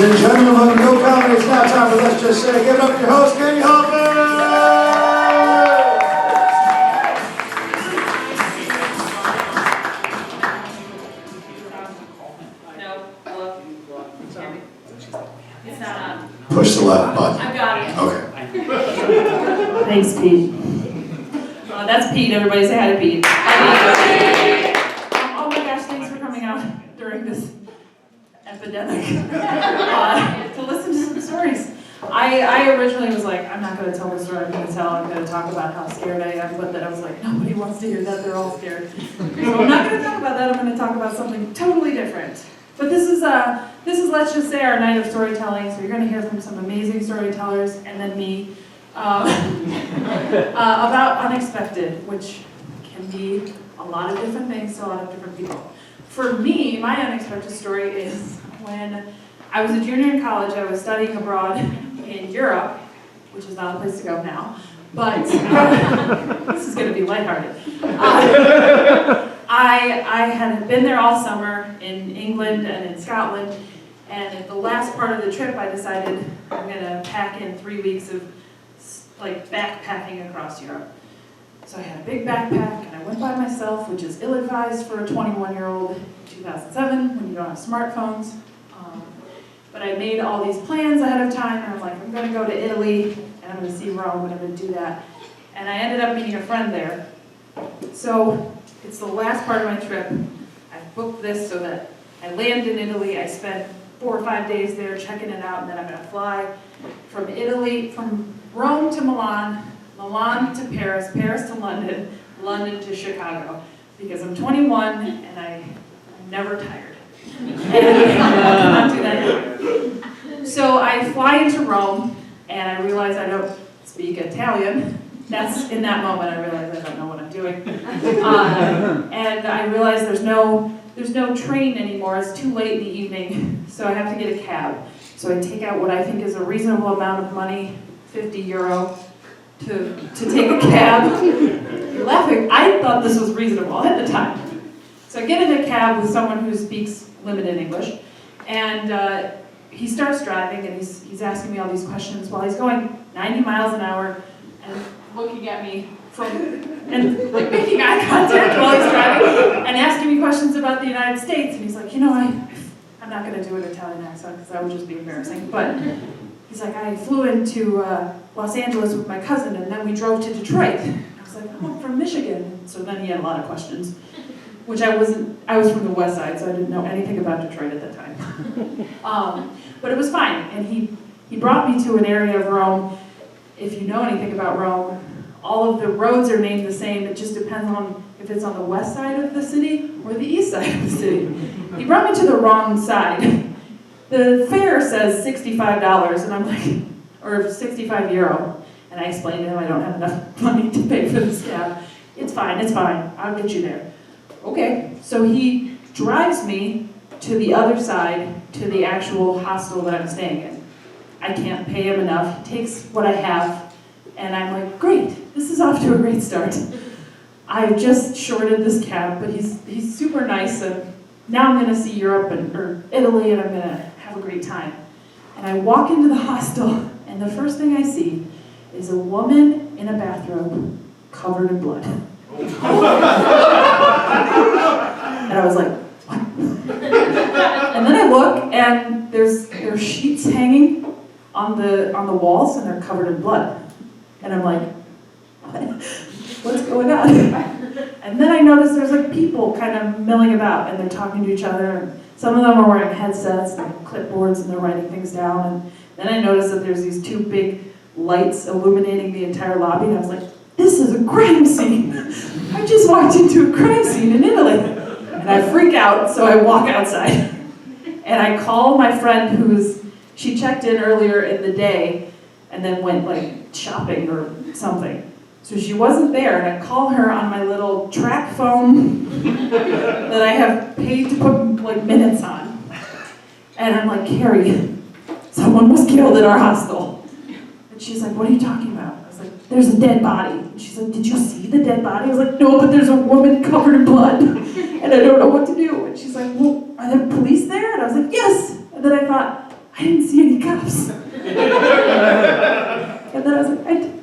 and gentlemen, welcome to Go Comedy. It's now time for Let's Just Say. Give it up to your host, Katie Hoffman! No, hello? It's not on. Push the left button. I've got it. Okay. Thanks, Pete. That's Pete. Everybody say hi to Pete. Oh my gosh, thanks for coming out during this epidemic to listen to some stories. I originally was like, I'm not going to tell the story I'm going to tell. I'm going to talk about how scared I am, but then I was like, nobody wants to hear that. They're all scared. So I'm not going to talk about that. I'm going to talk about something totally different. But this is let's just say our night of storytelling. So you're going to hear from some amazing storytellers and then me about unexpected, which can be a lot of different things to a lot of different people. For me, my unexpected story is when I was a junior in college. I was studying abroad in Europe, which is not a place to go now, but this is going to be lighthearted. I had been there all summer in England and in Scotland, and at the last part of the trip I decided I'm going to pack in 3 weeks of like backpacking across Europe. So I had a big backpack and I went by myself, which is ill-advised for a 21-year-old in 2007 when you don't have smartphones. But I made all these plans ahead of time, and I'm like, I'm going to go to Italy, and I'm going to see Rome, and I'm going to do that. And I ended up meeting a friend there. So it's the last part of my trip. I booked this so that I land in Italy. I spent 4 or 5 days there checking it out, and then I'm going to fly from Italy, from Rome to Milan, Milan to Paris, Paris to London, London to Chicago, because I'm 21 and I'm never tired. And I cannot do that anymore. So I fly into Rome, and I realize I don't speak Italian. That's in that moment I realize I don't know what I'm doing. And I realize there's no train anymore. It's too late in the evening, so I have to get a cab. So I take out what I think is a reasonable amount of money, €50, to take a cab. You're laughing. I thought this was reasonable at the time. So I get in a cab with someone who speaks limited English, and he starts driving, and he's asking me all these questions while he's going 90 miles an hour and looking at me and like making eye contact while he's driving and asking me questions about the United States. And he's like, I'm not going to do an Italian accent because that would just be embarrassing, but he's like, I flew into Los Angeles with my cousin, and then we drove to Detroit. And I was like, I'm from Michigan. So then he had a lot of questions, which I was from the west side, so I didn't know anything about Detroit at the time. But it was fine, and he brought me to an area of Rome. If you know anything about Rome, all of the roads are named the same. It just depends on if it's on the west side of the city or the east side of the city. He brought me to the wrong side. The fare says $65, and I'm like, or €65. And I explained to him I don't have enough money to pay for this cab. It's fine, I'll get you there. Okay, so he drives me to the other side, to the actual hostel that I'm staying in. I can't pay him enough. He takes what I have, and I'm like, great, this is off to a great start. I've just shorted this cab, but he's super nice, and now I'm going to see Europe or Italy, and I'm going to have a great time. And I walk into the hostel, and the first thing I see is a woman in a bathrobe covered in blood. And I was like, what? And then I look, and there's sheets hanging on the walls, and they're covered in blood. And I'm like, what's going on? And then I notice there's like people kind of milling about, and they're talking to each other. And some of them are wearing headsets and clipboards, and they're writing things down. And then I noticed that there's these 2 big lights illuminating the entire lobby, and I was like, this is a crime scene. I just walked into a crime scene in Italy. And I freak out, so I walk outside. And I call my friend she checked in earlier in the day and then went like shopping or something. So she wasn't there, and I call her on my little track phone that I have paid to put like minutes on. And I'm like, Carrie, someone was killed at our hostel. And she's like, what are you talking about? I was like, there's a dead body. And she's like, did you see the dead body? I was like, no, but there's a woman covered in blood, and I don't know what to do. And she's like, well, are there police there? And I was like, yes. And then I thought, I didn't see any cops. And then I was like,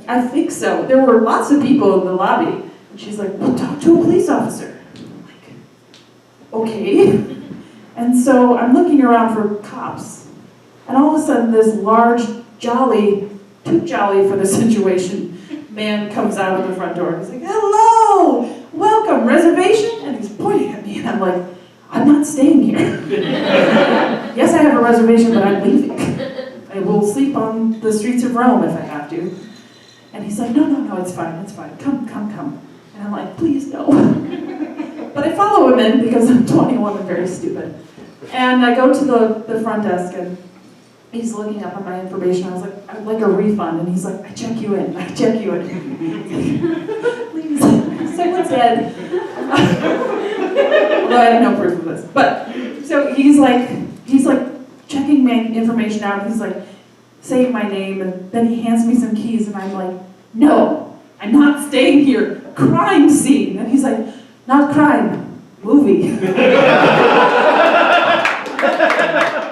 I think so. There were lots of people in the lobby. And she's like, well, talk to a police officer. I'm like, okay. And so I'm looking around for cops. And all of a sudden, this large, jolly, too jolly for the situation, man comes out of the front door. He's like, hello, welcome, reservation? And he's pointing at me, and I'm like, I'm not staying here. Yes, I have a reservation, but I'm leaving. I will sleep on the streets of Rome if I have to. And he's like, no, it's fine. Come. And I'm like, please no. But I follow him in because I'm 21 and very stupid. And I go to the front desk, and he's looking up on my information. I was like, I'd like a refund. And he's like, I check you in. Please, someone's dead. Although I have no proof of this. But, so he's like checking my information out. He's like, saying my name, and then he hands me some keys, and I'm like, no, I'm not staying here. Crime scene. And he's like, not crime, movie. And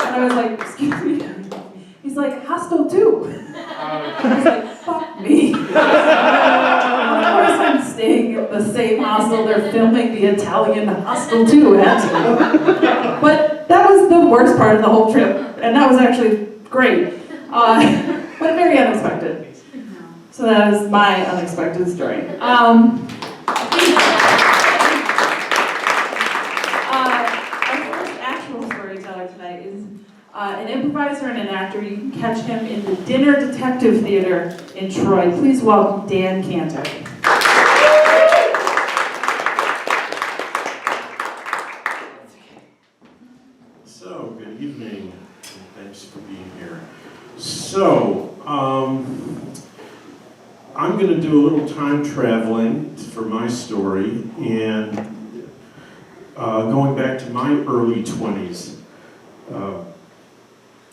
I was like, excuse me. He's like, Hostel 2. I was like, fuck me. Of course I'm staying in the same hostel they're filming the Italian Hostel 2 at. But that was the worst part of the whole trip, and that was actually great. But very unexpected. So that is my unexpected story. Our first actual storyteller tonight is an improviser and an actor. You can catch him in the Dinner Detective Theater in Troy. Please welcome Dan Cantor. So, good evening, and thanks for being here. So, I'm going to do a little time traveling for my story, and going back to my early 20s.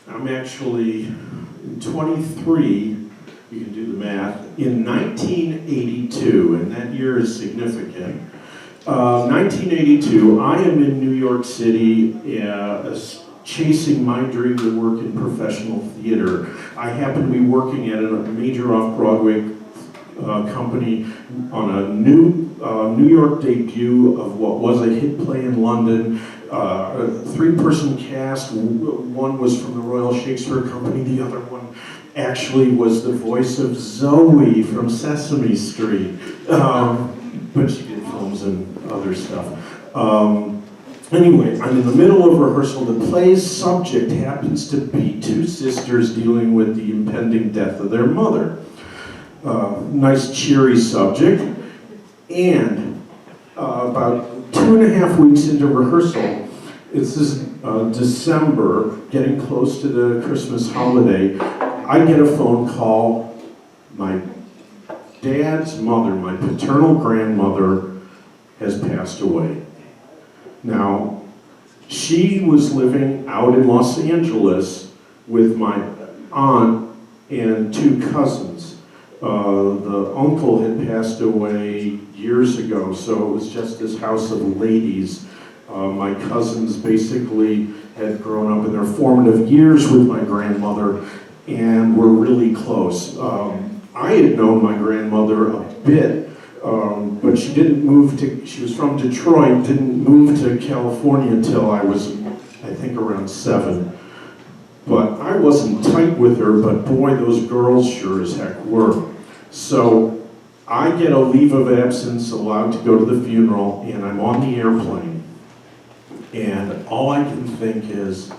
I'm actually 23, you can do the math, in 1982, and that year is significant. 1982, I am in New York City, chasing my dream to work in professional theater. I happen to be working at a major off-Broadway company on a new New York debut of what was a hit play in London. A three-person cast. One was from the Royal Shakespeare Company. The other one actually was the voice of Zoe from Sesame Street. But she did films and other stuff. Anyway, I'm in the middle of rehearsal. The play's subject happens to be two sisters dealing with the impending death of their mother. Nice cheery subject. And about 2.5 weeks into rehearsal, it's this December, getting close to the Christmas holiday, I get a phone call. My dad's mother, my paternal grandmother, has passed away. Now, she was living out in Los Angeles with my aunt and two cousins. The uncle had passed away years ago, so it was just this house of ladies. My cousins basically had grown up in their formative years with my grandmother and were really close. I had known my grandmother a bit, but she was from Detroit, didn't move to California until I was, I think, around 7. But I wasn't tight with her, but boy, those girls sure as heck were. So I get a leave of absence, allowed to go to the funeral, and I'm on the airplane. And all I can think is,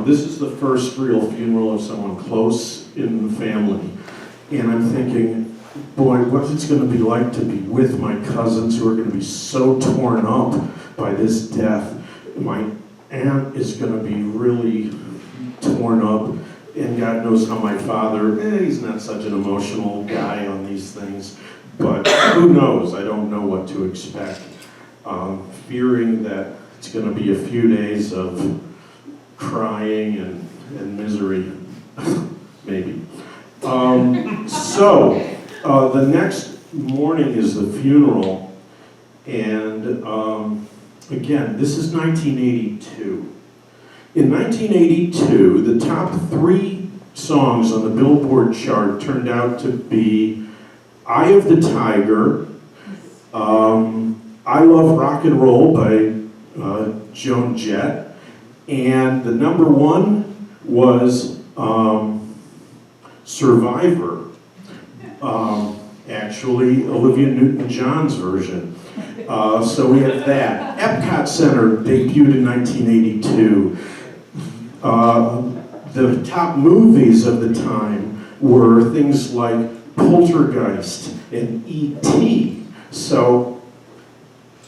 this is the first real funeral of someone close in the family. And I'm thinking, boy, what's it going to be like to be with my cousins who are going to be so torn up by this death. My aunt is going to be really torn up, and God knows how my father, he's not such an emotional guy on these things, but who knows, I don't know what to expect. Fearing that it's going to be a few days of crying and misery, maybe. The next morning is the funeral, and again, this is 1982. In 1982, the top 3 songs on the Billboard chart turned out to be Eye of the Tiger, I Love Rock and Roll by Joan Jett, and the number 1 was Survivor, actually Olivia Newton-John's version. So we have that. Epcot Center debuted in 1982. The top movies of the time were things like Poltergeist and E.T. So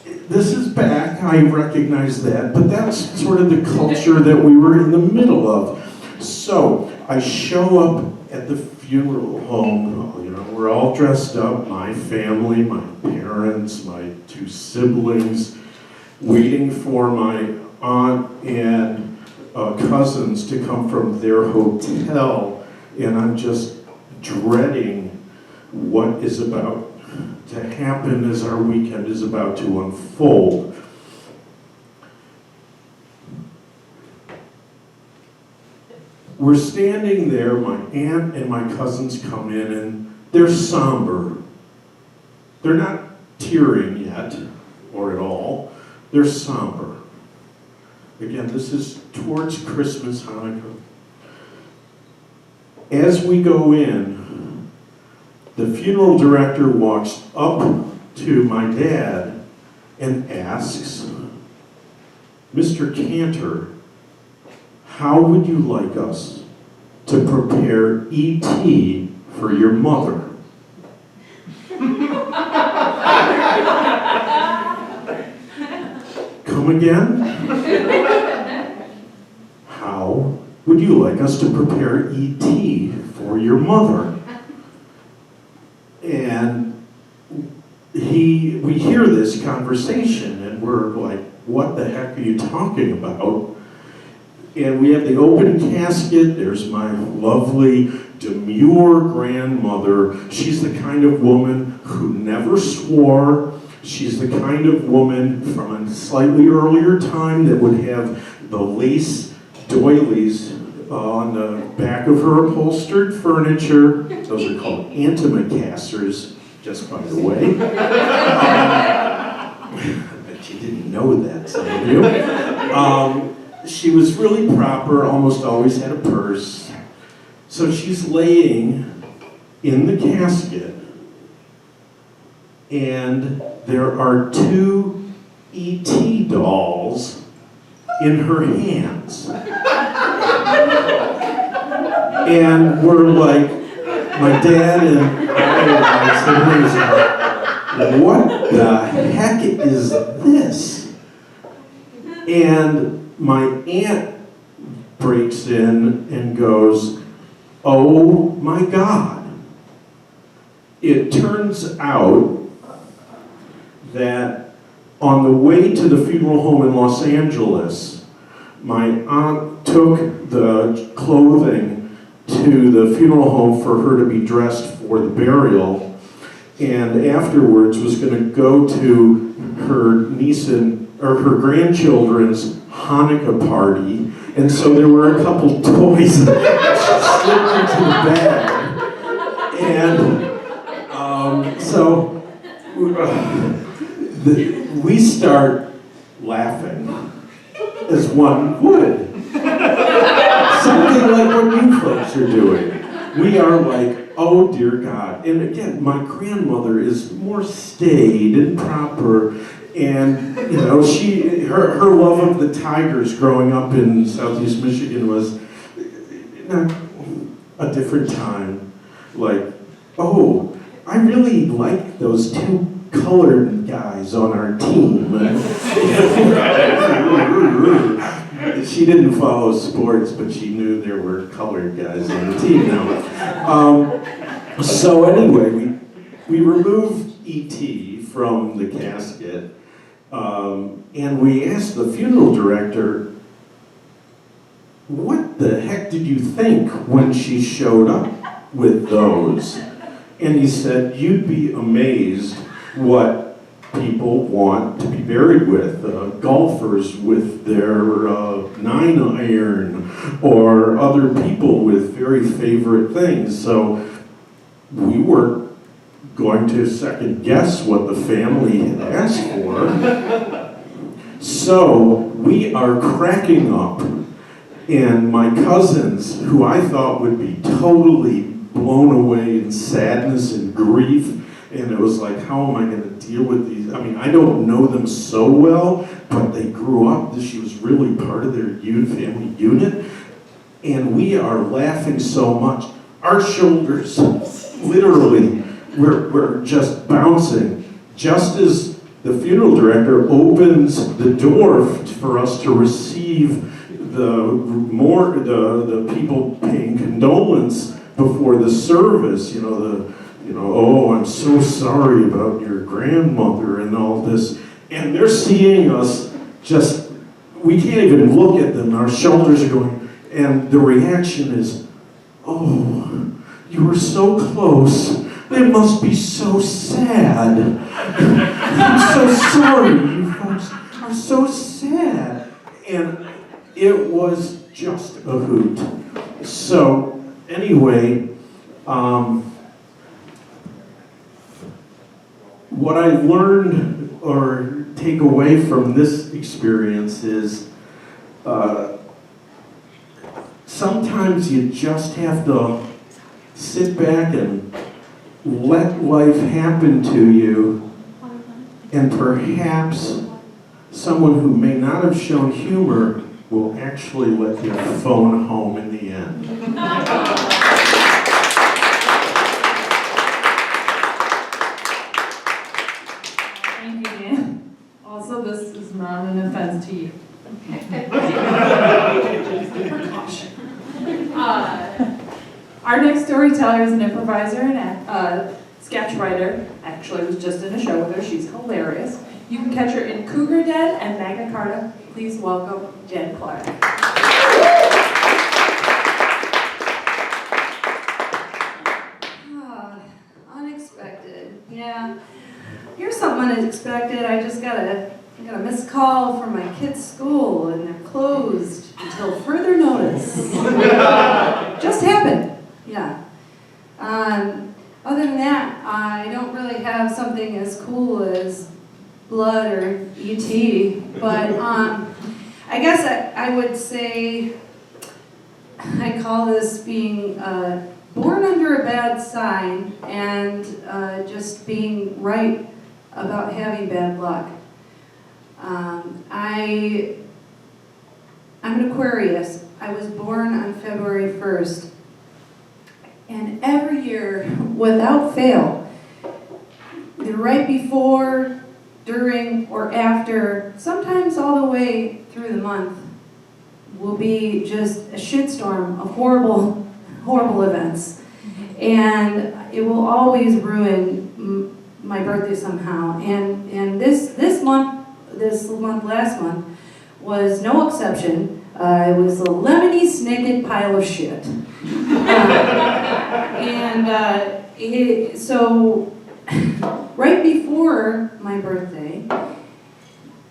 this is back, I recognize that, but that's sort of the culture that we were in the middle of. So I show up at the funeral home, you know, we're all dressed up, my family, my parents, my 2 siblings, waiting for my aunt and cousins to come from their hotel, and I'm just dreading what is about to happen as our weekend is about to unfold. We're standing there, my aunt and my cousins come in, and they're somber. They're not tearing yet, or at all. They're somber. Again, this is towards Christmas, Hanukkah. As we go in, the funeral director walks up to my dad and asks, Mr. Cantor, how would you like us to prepare E.T. for your mother? Come again? How would you like us to prepare E.T. for your mother? And we hear this conversation and we're like, what the heck are you talking about? And we have the open casket. There's my lovely, demure grandmother. She's the kind of woman who never swore. She's the kind of woman from a slightly earlier time that would have the lace doilies on the back of her upholstered furniture. Those are called antimacassars, just by the way. I bet you didn't know that, some of you. She was really proper, almost always had a purse. So she's laying in the casket, and there are 2 E.T. dolls in her hands. And we're like, my dad and I, what the heck is this? And my aunt breaks in and goes, oh my God. It turns out that on the way to the funeral home in Los Angeles, my aunt took the clothing to the funeral home for her to be dressed for the burial, and afterwards was going to go to her niece or her grandchildren's Hanukkah party, and so there were a couple toys that slipped into the bag, and so we start laughing, as one would. Something like what you folks are doing. We are like, oh dear God. And again, my grandmother is more staid and proper, and you know, her love of the Tigers growing up in Southeast Michigan was a different time. Like, oh, I really like those 2 colored guys on our team. She didn't follow sports, but she knew there were colored guys on the team now. So anyway, we removed E.T. from the casket, and we asked the funeral director, what the heck did you think when she showed up with those? And he said, you'd be amazed what people want to be buried with. Golfers with their 9-iron, or other people with very favorite things. So we weren't going to second guess what the family had asked for. So we are cracking up, and my cousins, who I thought would be totally blown away in sadness and grief, and it was like, how am I going to deal with these? I mean, I don't know them so well, but they grew up. She was really part of their family unit, and we are laughing so much. Our shoulders, literally, we're just bouncing. Just as the funeral director opens the door for us to receive the people paying condolence before the service, oh, I'm so sorry about your grandmother and all this. And they're seeing us we can't even look at them. Our shoulders are going, and the reaction is, oh, you were so close. It must be so sad. I'm so sorry, you folks are so sad. And it was just a hoot. So, anyway, what I learned or take away from this experience is sometimes you just have to sit back and let life happen to you, and perhaps someone who may not have shown humor will actually let you phone home in the end. Thank you, Dan. Also, this is not an offense to you. Precaution. Our next storyteller is an improviser and a sketch writer. Actually, I was just in a show with her. She's hilarious. You can catch her in Cougar Den and Magna Carta. Please welcome Jen Clark. Unexpected. Yeah. Here's something unexpected. I just got a missed call from my kids' school, and they're closed until further notice. Just happened. Yeah. Other than that, I don't really have something as cool as blood or E.T., but I guess I would say I call this being born under a bad sign and just being right about having bad luck. I'm an Aquarius. I was born on February 1st. And every year, without fail, either right before, during, or after, sometimes all the way through the month, will be just a shitstorm of horrible, horrible events. And it will always ruin my birthday somehow. And this last month, was no exception. It was a lemony snicket pile of shit. So right before my birthday,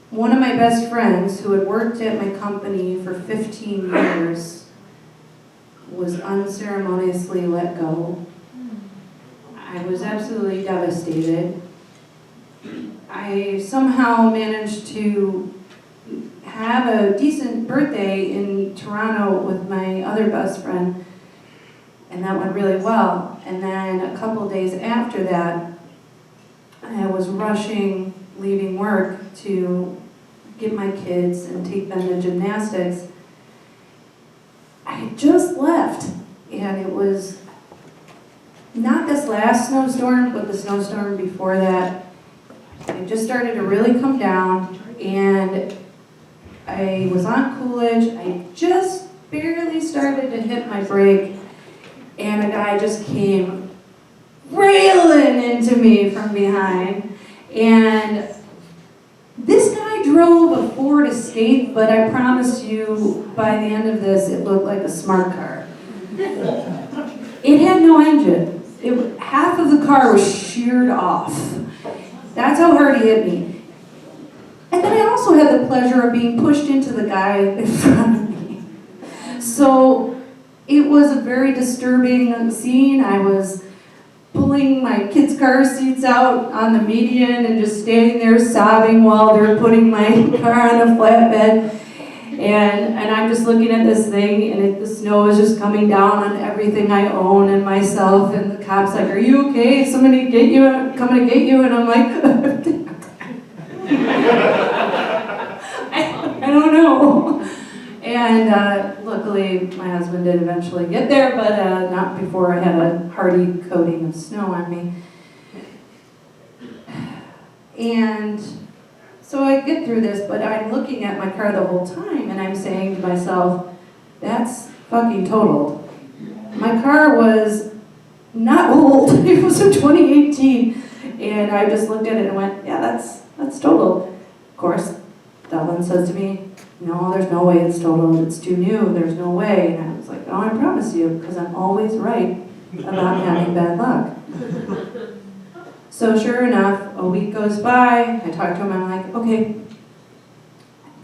one of my best friends who had worked at my company for 15 years was unceremoniously let go. I was absolutely devastated. I somehow managed to have a decent birthday in Toronto with my other best friend, and that went really well. And then a couple days after that, I was rushing, leaving work to get my kids and take them to gymnastics. I had just left, and it was not this last snowstorm, but the snowstorm before that. It just started to really come down, and I was on Coolidge. I just barely started to hit my brake, and a guy just came railing into me from behind. And this guy drove a Ford Escape, but I promise you, by the end of this, it looked like a smart car. It had no engine. Half of the car was sheared off. That's how hard he hit me. And then I also had the pleasure of being pushed into the guy in front of So it was a very disturbing scene. I was pulling my kids' car seats out on the median and just standing there sobbing while they're putting my car on a flatbed. And I'm just looking at this thing, and the snow is just coming down on everything I own and myself. And the cop's like, "Are you okay? Is somebody coming to get you?" And I'm like, I don't know. And luckily, my husband did eventually get there, but not before I had a hardy coating of snow on me. And so I get through this, but I'm looking at my car the whole time, and I'm saying to myself, that's fucking totaled. My car was not old. It was a 2018. And I just looked at it and went, yeah, that's totaled. Of course, Devlin says to me, no, there's no way it's totaled. It's too new. There's no way. And I was like, oh, I promise you, because I'm always right about having bad luck. So sure enough, a week goes by. I talk to him. I'm like, okay,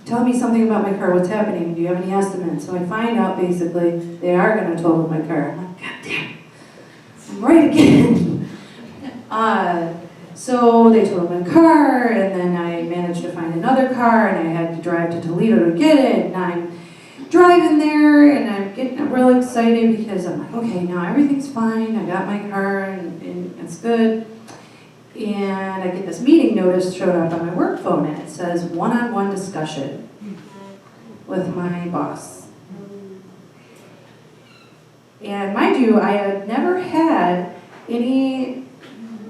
tell me something about my car. What's happening? Do you have any estimates? So I find out basically they are going to total my car. I'm like, God damn, I'm right again. So they totaled my car, and then I managed to find another car, and I had to drive to Toledo to get it. And I'm driving there, and I'm getting real excited because I'm like, okay, now everything's fine. I got my car, and it's good. And I get this meeting notice showed up on my work phone, and it says one-on-one discussion with my boss. And mind you, I had never had any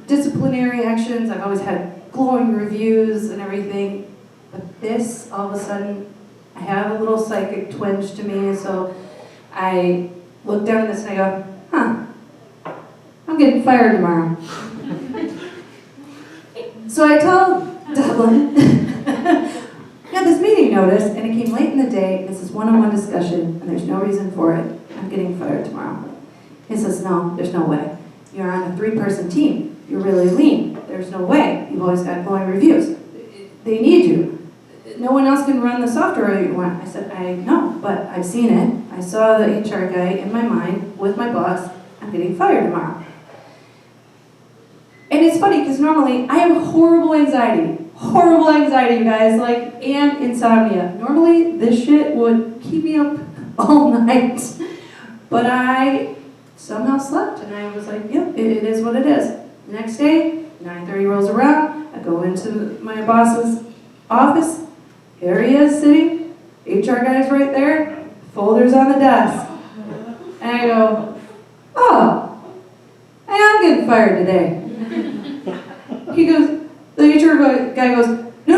disciplinary actions. I've always had glowing reviews and everything. But this, all of a sudden, I have a little psychic twinge to me. So I look down at this and I go, I'm getting fired tomorrow. So I tell Devlin, I got this meeting notice, and it came late in the day. This is one-on-one discussion, and there's no reason for it. I'm getting fired tomorrow. He says, no, there's no way. You're on a 3-person team. You're really lean. There's no way. You've always got glowing reviews. They need you. No one else can run the software you want. I said, I know, but I've seen it. I saw the HR guy in my mind with my boss. I'm getting fired tomorrow. And it's funny because normally I have horrible anxiety, you guys, and insomnia. Normally this shit would keep me up all night, but I somehow slept, and I was like, yep, it is what it is. The next day, 9:30 rolls around, I go into my boss's office. Here he is sitting, HR guy's right there, folders on the desk. And I go, oh, hey, I'm getting fired today. He goes, the HR guy goes, no,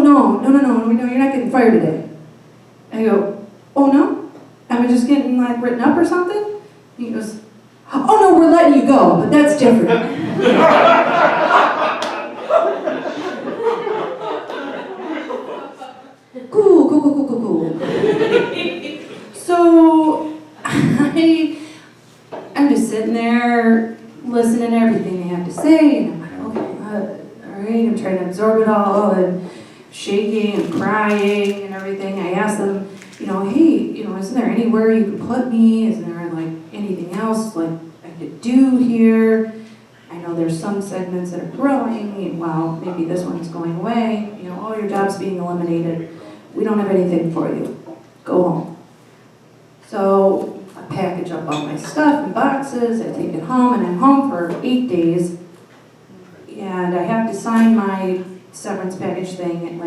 you're not getting fired today. I go, oh no? Am I just getting written up or something? He goes, oh no, we're letting you go, but that's different. Cool. So I'm just sitting there listening to everything they have to say, and I'm like, okay, all right, I'm trying to absorb it all, and shaking and crying and everything. I asked them, hey, isn't there anywhere you could put me? Is there anything else I could do here? I know there's some segments that are growing. Well, maybe this one's going away. All your job's being eliminated. We don't have anything for you. Go home. So I package up all my stuff in boxes. I take it home, and I'm home for 8 days. And I have to sign my severance package thing at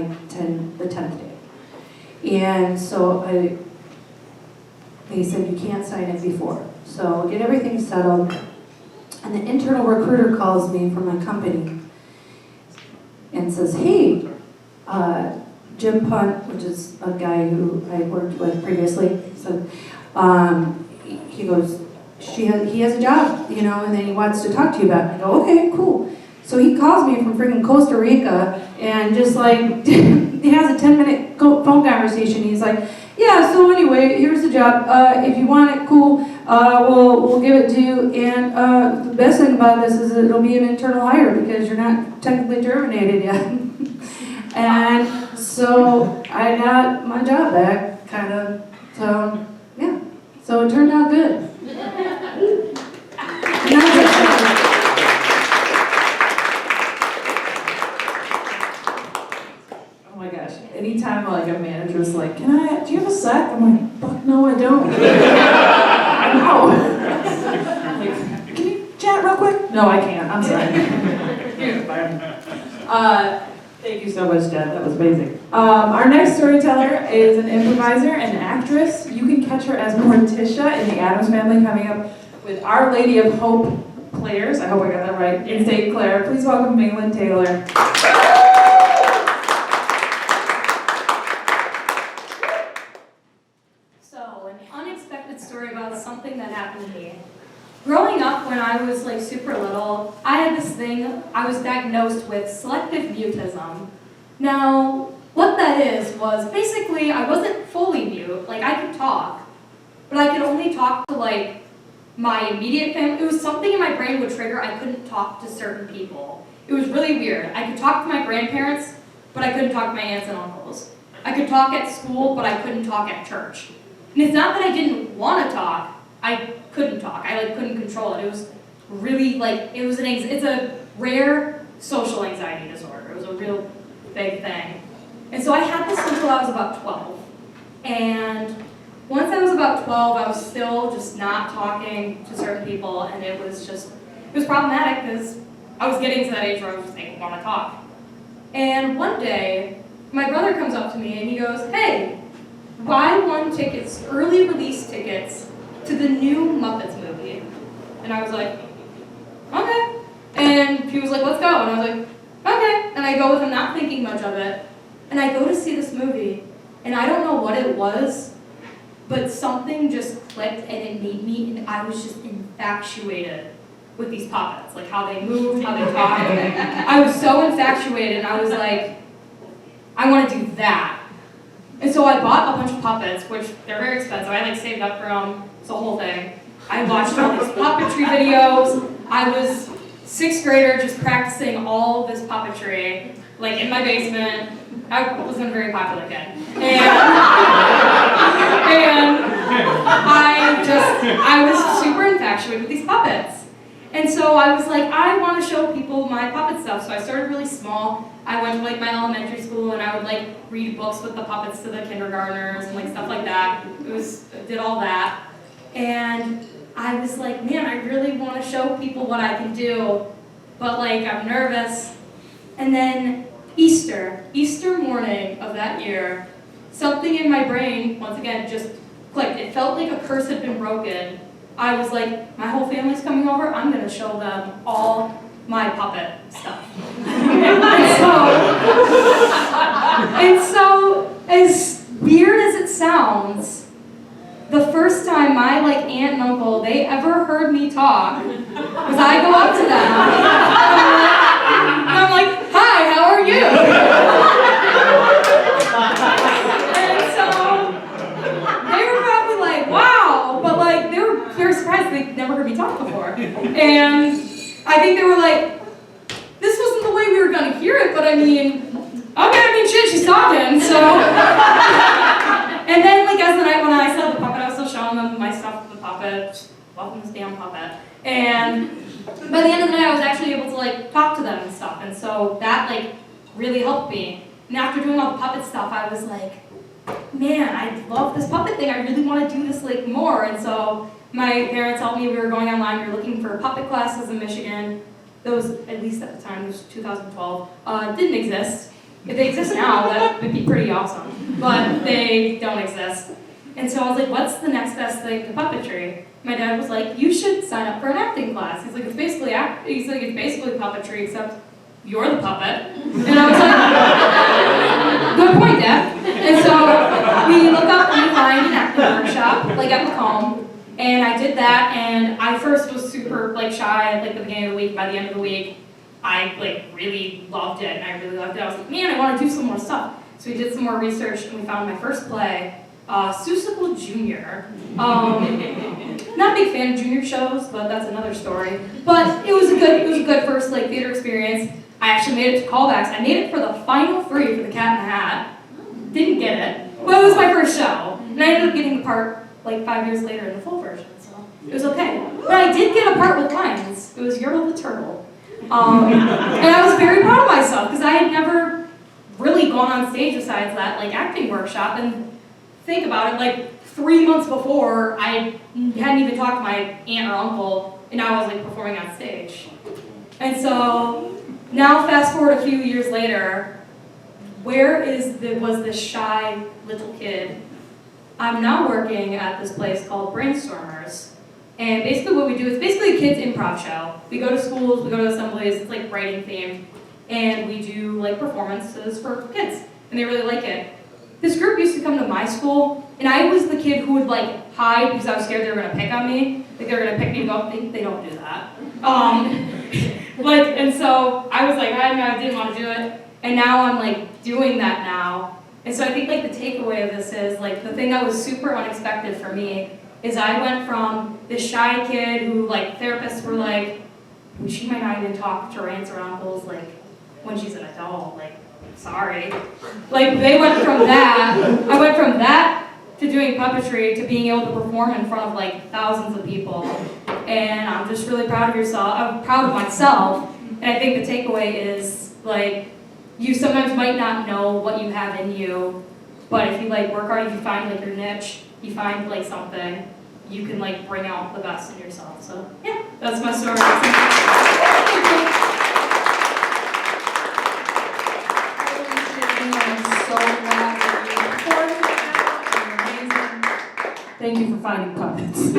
the 10th day. And so they said you can't sign it before. So get everything settled. And the internal recruiter calls me from my company and says, hey, Jim Punt, which is a guy who I worked with previously, so he goes, he has a job, and then he wants to talk to you about it. I go, okay, cool. So he calls me from freaking Costa Rica and just he has a 10-minute phone conversation. He's like, yeah, so anyway, here's the job. If you want it, cool, we'll give it to you. And the best thing about this is it'll be an internal hire because you're not technically terminated yet. And so I got my job back, kind of. So, yeah, So it turned out good. Oh my gosh, anytime like a manager's like, do you have a sec? I'm like, fuck no, I don't. I know. Like, can you chat real quick? No, I can't, I'm sorry. You're fired. Thank you so much, Jen, that was amazing. Our next storyteller is an improviser and actress. You can catch her as Morticia in the Addams Family, coming up with Our Lady of Hope players. I hope I got that right, in St. Clair. Please welcome Maylin Taylor. So, an unexpected story about something that happened to me. Growing up, when I was like super little, I had this thing, I was diagnosed with selective mutism. Now, what that is was basically I wasn't fully mute, like I could talk, but I could only talk to like my immediate family. It was something in my brain would trigger, I couldn't talk to certain people. It was really weird. I could talk to my grandparents, but I couldn't talk to my aunts and uncles. I could talk at school, but I couldn't talk at church. And it's not that I didn't want to talk, I couldn't talk. I like couldn't control it. It was really like, it's a rare social anxiety disorder. It was a real big thing. And so I had this until I was about 12. And once I was about 12, I was still just not talking to certain people, and it was problematic because I was getting to that age where I was just like, want to talk. And one day, my brother comes up to me and he goes, hey, buy one tickets, early release tickets, to the new Muppets movie. And I was like, okay. And he was like, let's go. And I was like, okay. And I go with him, not thinking much of it. And I go to see this movie, and I don't know what it was, but something just clicked and it made me, and I was just infatuated with these puppets, like how they moved, how they talked. I was so infatuated, and I was like, I want to do that. And so I bought a bunch of puppets, which they're very expensive. I like saved up for them. It's the whole thing. I watched all these puppetry videos. I was 6th grader just practicing all this puppetry, like in my basement. I wasn't a very popular kid. And I was super infatuated with these puppets. And so I was like, I want to show people my puppet stuff. So I started really small. I went to like my elementary school and I would like read books with the puppets to the kindergartners and like stuff like that. Did all that. And I was like, man, I really want to show people what I can do, but like I'm nervous. And then Easter morning of that year, something in my brain, once again, just clicked. It felt like a curse had been broken. I was like, my whole family's coming over, I'm gonna show them all my puppet stuff. and so, as weird as it sounds, the first time my like aunt and uncle, they ever heard me talk, was I go up to them, and I'm like, hi, how are you? And so, they were probably like, wow, but like, they were very surprised they'd never heard me talk before. And I think they were like, this wasn't the way we were gonna hear it, but I mean, shit, she's talking, so. And then, like, as the night went on, I still had the puppet, I was still showing them my stuff with the puppet, just loving this damn puppet. And by the end of the night, I was actually able to, like, talk to them and stuff, and so that, like, really helped me. And after doing all the puppet stuff, I was like, man, I love this puppet thing, I really want to do this, like, more. And so my parents helped me, we were going online, we were looking for puppet classes in Michigan. Those, at least at the time, it was 2012, didn't exist. If they exist now, that would be pretty awesome, but they don't exist. And so I was like, what's the next best thing to puppetry? My dad was like, you should sign up for an acting class. He's like, it's basically puppetry, except you're the puppet. And I was like, good point, Dad. And so we looked up and we find an acting workshop, like at Macomb. And I did that, and I first was super like shy at like the beginning of the week. By the end of the week, I like really loved it, and I really loved it. I was like, man, I want to do some more stuff. So we did some more research, and we found my first play, Seussical Jr. Not a big fan of junior shows, but that's another story. But it was a good first like theater experience. I actually made it to callbacks. I made it for the final 3 for the Cat in the Hat. Didn't get it, but it was my first show, and I ended up getting the part like 5 years later in the full version, so it was okay. But I did get a part with lines. It was Yertle the Turtle. And I was very proud of myself because I had never really gone on stage besides that like acting workshop. And think about it, like 3 months before, I hadn't even talked to my aunt or uncle, and now I was like performing on stage. And so now fast forward a few years later, where was this shy little kid? I'm now working at this place called Brainstormers. And basically what we do is basically a kids improv show. We go to schools, we go to assemblies, it's like writing themed, and we do like performances for kids, and they really like it. This group used to come to my school, and I was the kid who would like hide because I was scared they were gonna pick on me. Like they were gonna pick me up. They don't do that. And so I was like, I didn't want to do it, and now I'm like doing that now. And so I think like the takeaway of this is like the thing that was super unexpected for me is I went from this shy kid who like therapists were like, she might not even talk to her aunts or uncles like when she's an adult, like sorry. Like they went from that, I went from that to doing puppetry to being able to perform in front of like thousands of people. And I'm just really proud of myself. And I think the takeaway is like you sometimes might not know what you have in you, but if you like work hard, if you find like your niche, you find like something, you can like bring out the best in yourself. So yeah, that's my story. Thank you for finding puppets.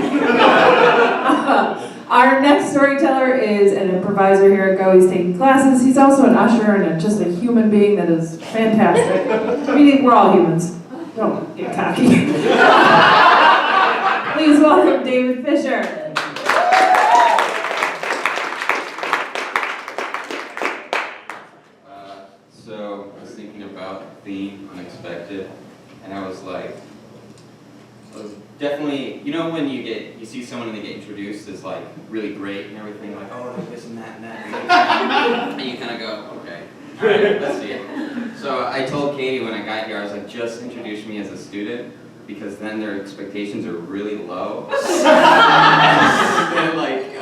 Our next storyteller is an improviser here at Go. He's taking classes. He's also an usher and just a human being that is fantastic. I mean, we're all humans. Don't get cocky. Please welcome David Fisher. So I was thinking about the theme, unexpected, and I was like, definitely, you know when you see someone and they get introduced as like really great and everything, like, oh, like this and that and that, and you kind of go, okay, all right, let's see it. So I told Katie when I got here, I was like, just introduce me as a student, because then their expectations are really low. And like,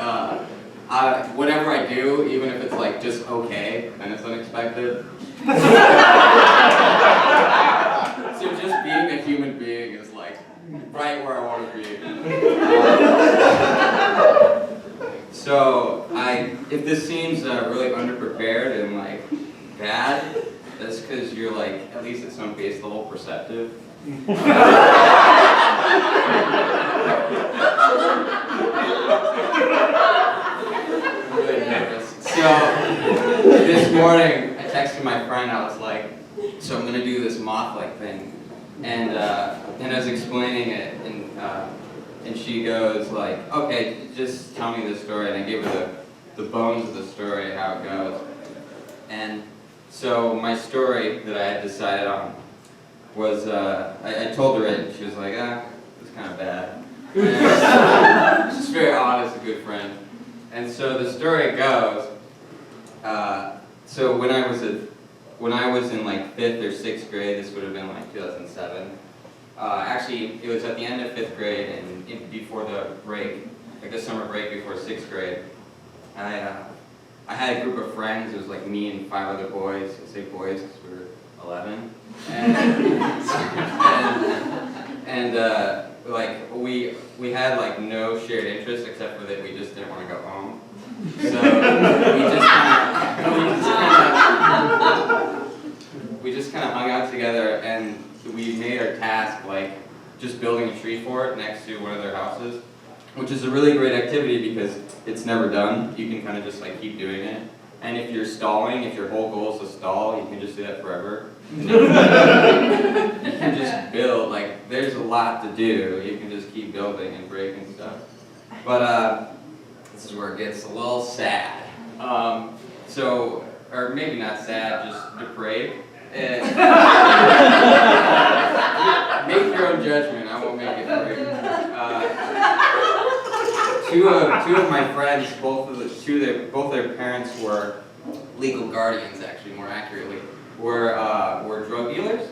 whatever I do, even if it's like just okay, then it's unexpected. So just being a human being is like right where I want to be. So if this seems really underprepared and like bad, that's because you're like at least at some base level perceptive. So this morning I texted my friend. I was like, so I'm gonna do this moth-like thing, and I was explaining it, and she goes like, okay, just tell me the story, and I gave her the bones of the story, how it goes, and so my story that I had decided on was I told her it, and she was like, it's kind of bad. And she's very honest, a good friend, and so the story goes. So when I was in like 5th or 6th grade, this would have been like 2007. Actually, it was at the end of 5th grade and before the break, like the summer break before 6th grade. I had a group of friends. It was like me and 5 other boys. I say boys because we were 11. And like we had like no shared interests except for that we just didn't want to go home. So we just kind of hung out together, and we made our task like just building a tree fort next to one of their houses, which is a really great activity because it's never done. You can kind of just like keep doing it, and if you're stalling, if your whole goal is to stall, you can just do that forever. You can just build, like there's a lot to do. You can just keep building and breaking stuff, but this is where it gets a little sad. Or maybe not sad, just depraved. Make your own judgment. I won't make it for you. Two of my friends, both their parents were legal guardians. Actually, more accurately, were drug dealers,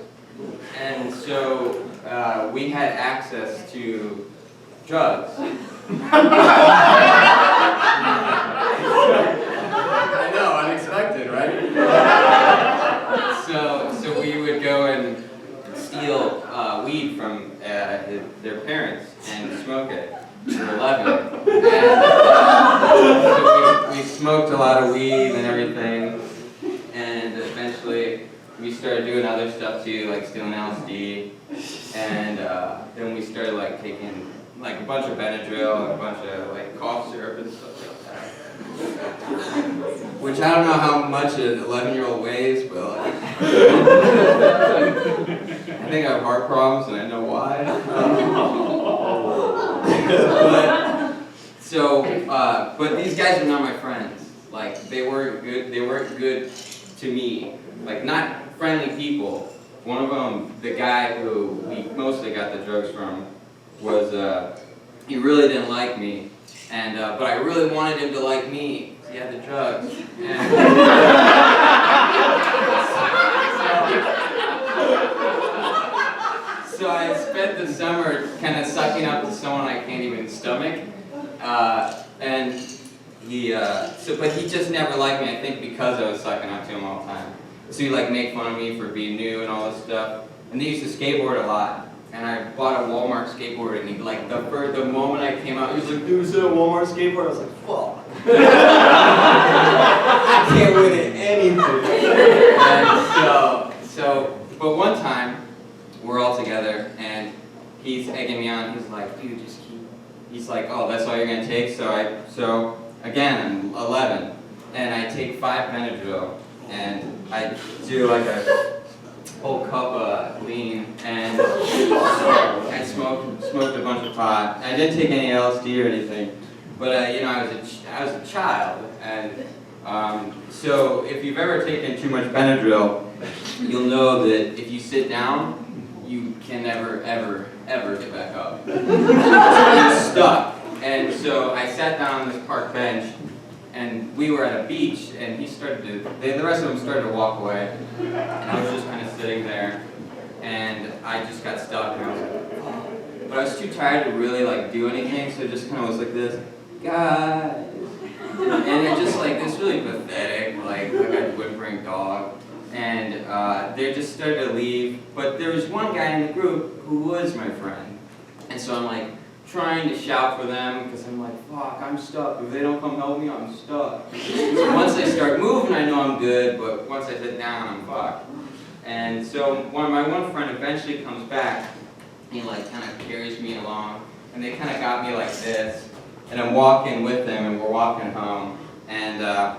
and so we had access to drugs. I know, unexpected, right? So we would go and steal weed from their parents and smoke it. We were 11. And, so we smoked a lot of weed and everything. And eventually we started doing other stuff too, like stealing LSD. And then we started like taking like a bunch of Benadryl and a bunch of like cough syrup and stuff like that. Which I don't know how much an 11-year-old weighs, but like, I think I have heart problems and I know why. But these guys are not my friends. Like they weren't good to me. Like not friendly people. One of them, the guy who we mostly got the drugs from, was he really didn't like me, and but I really wanted him to like me. He had the drugs. So I spent the summer kind of sucking up to someone I can't even stomach, and but he just never liked me. I think because I was sucking up to him all the time. So he'd like make fun of me for being new and all this stuff. And they used to skateboard a lot. And I bought a Walmart skateboard, and he like the moment I came out, he was like, "Dude, is it a Walmart skateboard?" I was like, "Fuck." I can't win at anything. And but one time we're all together, and he's egging me on. He's like, "Dude, just keep." He's like, "Oh, that's all you're gonna take?" So again, I'm 11, and I take 5 Benadryl, and I do like a whole cup of lean, and I smoked a bunch of pot. I didn't take any LSD or anything, but I was a child, and so if you've ever taken too much Benadryl, you'll know that if you sit down, you can never ever get back up. So you're stuck. And so I sat down on this park bench, and we were at a beach, and the rest of them started to walk away, and I was just kind of sitting there, and I just got stuck, and I was like, oh. But I was too tired to really like do anything, so I just kind of was like this, guys, and it just like this really pathetic, like a whimpering dog, and they just started to leave, but there was one guy in the group who was my friend, and so I'm like, trying to shout for them because I'm like, fuck, I'm stuck. If they don't come help me, I'm stuck. So once they start moving, I know I'm good, but once I sit down, I'm fucked. And so my one friend eventually comes back, and he like kind of carries me along, and they kind of got me like this, and I'm walking with them, and we're walking home, and the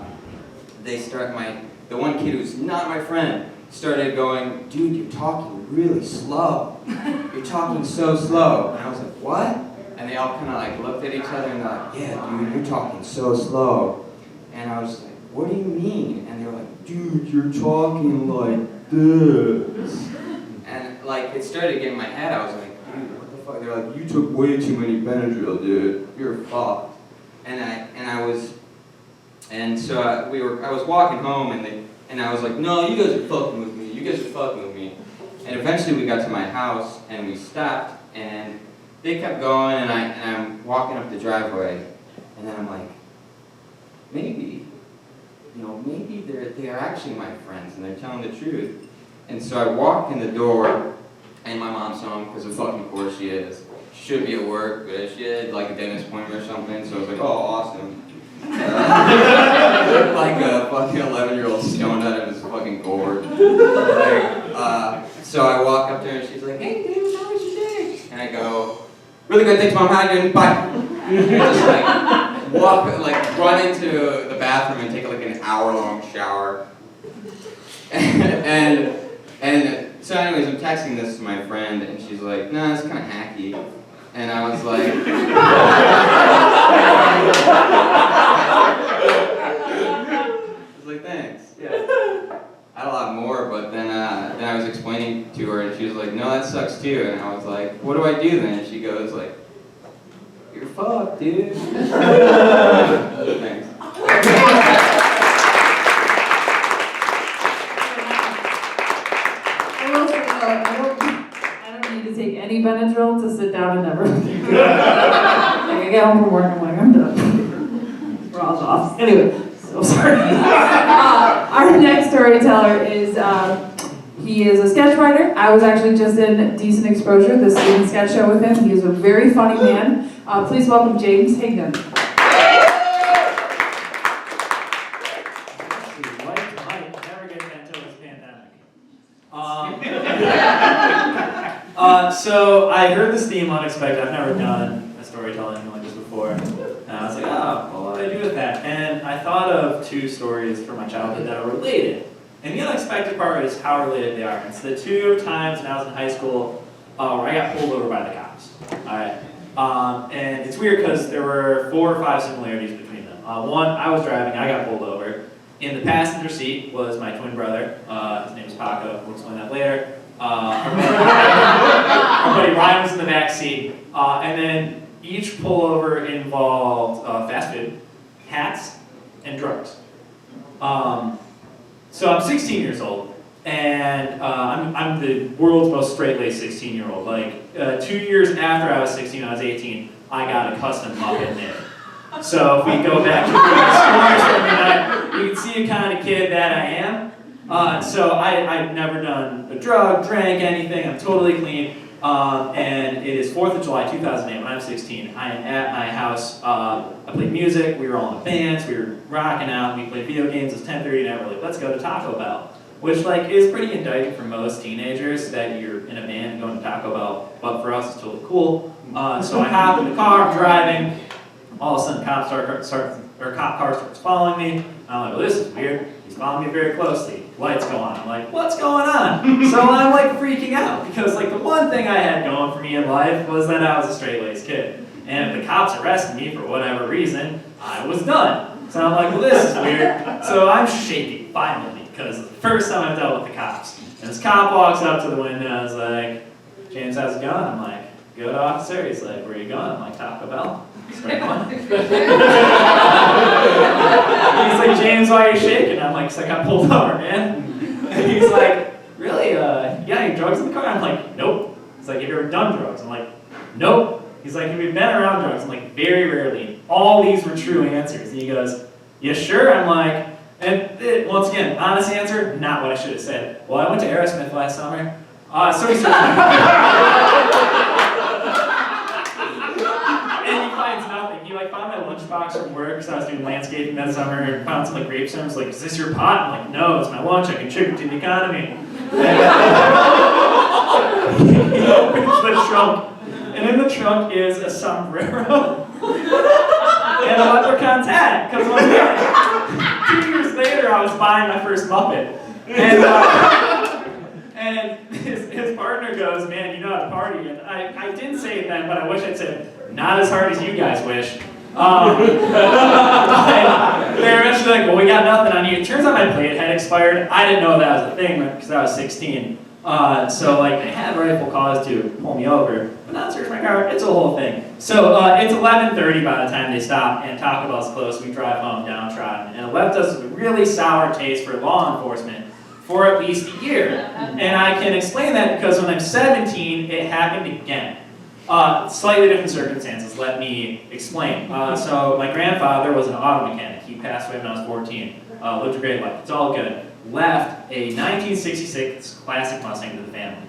one kid who's not my friend started going, "Dude, you're talking really slow. You're talking so slow." And I was like, "What?" And they all kind of like looked at each other and they're like, "Yeah, dude, you're talking so slow." And I was like, "What do you mean?" And they were like, "Dude, you're talking like this." And like it started to get in my head. I was like, "Dude, what the fuck?" They're like, "You took way too many Benadryl, dude. You're fucked." So I was walking home, and I was like, "No, you guys are fucking with me. You guys are fucking with me." And eventually we got to my house, and we stopped, and they kept going, and I'm walking up the driveway, and then I'm like, maybe they're actually my friends, and they're telling the truth. And so I walked in the door, and my mom's home, because of fucking course she is. She should be at work, but she had like a dentist appointment or something, so I was like, "Oh, awesome." Like a fucking 11-year-old stoned out of his fucking gourd. So I walk up to her, and she's like, "Hey, David, how was your day?" And I go, "Really good, thanks, Mom. How you doing? Bye." And just like run into the bathroom and take like an hour-long shower. and so anyways, I'm texting this to my friend, and she's like, "Nah, it's kind of hacky." And I was like, I was like, "Thanks." Yeah. I had a lot more, but then I was explaining to her, and she was like, "No, that sucks too." And I was like, "What do I do then?" And she goes like, "You're fucked, dude." Thanks. I don't need to take get home from work, I'm like, I'm done. We're all off. Anyway, so sorry. Our next storyteller is, he is a sketch writer. I was actually just in Decent Exposure, the student sketch show with him. He is a very funny man. Please welcome James Higdon. Never get into this pandemic. So I heard this theme unexpected. I've never done a storytelling like this before. And I was like, oh, well, what do I do with that? And I thought of two stories from my childhood that are related. And the unexpected part is how related they are. It's the two times when I was in high school where I got pulled over by the cops. Alright. And it's weird because there were 4 or 5 similarities between them. One, I was driving, I got pulled over. In the passenger seat was my twin brother. His name is Paco. We'll explain that later. Our buddy Ryan was in the back seat. And then each pullover involved fast food, hats, and drugs. So I'm 16 years old, and I'm the world's most straight-laced 16-year-old. Like 2 years after I was 16, I was 18, I got a custom Muppet knit. So if we go back to the stories, you can see the kind of kid that I am. So I've never done a drug, drank anything. I'm totally clean. And it is 4th of July 2008 when I'm 16. I am at my house. I played music. We were all in bands. We were rocking out. We played video games. It's 10:30 and we're like, let's go to Taco Bell. Which like is pretty indicting for most teenagers that you're in a band and going to Taco Bell. But for us, it's totally cool. So I hop in the car, I'm driving. All of a sudden, cop car starts following me. I'm like, well, this is weird. He's following me very closely. Lights go on. I'm like, what's going on? So I'm like freaking out because like the one thing I had going for me in life was that I was a straight-laced kid. And if the cops arrested me for whatever reason, I was done. So I'm like, well, this is weird. So I'm shaking violently because it's the first time I've dealt with the cops. And this cop walks up to the window and I was like, James, how's it going? I'm like, good, officer. He's like, where are you going? I'm like, Taco Bell. He's like, James, why are you shaking? I'm like, 'cause I got pulled over, man. And he's like, really? You got any drugs in the car? I'm like, nope. He's like, have you ever done drugs? I'm like, nope. He's like, have you been around drugs? I'm like, very rarely. All these were true answers. And he goes, you sure? I'm like, and once again, honest answer, not what I should have said. Well, I went to Aerosmith last summer. So he starts found my lunchbox from work because I was doing landscaping that summer and found some like grapes and I was like, is this your pot? I'm like, no, it's my lunch, I contribute to the economy. He opens the trunk, and in the trunk is a sombrero and a leprechaun's hat. Because 2 years later I was buying my first Muppet. And his partner goes, man, you know how to party. And I didn't say it then, but I wish I'd said, not as hard as you guys wish. They're eventually like, well, we got nothing on you. It turns out my plate had expired. I didn't know that was a thing because I was 16. So like they had rightful cause to pull me over, but not search my car. It's a whole thing. So it's 11:30 by the time they stop, and Taco Bell's close. We drive home downtrodden, and it left us with a really sour taste for law enforcement for at least a year. And I can explain that because when I'm 17, it happened again. Slightly different circumstances, let me explain. So my grandfather was an auto mechanic. He passed away when I was 14. Lived a great life. It's all good. Left a 1966 classic Mustang to the family.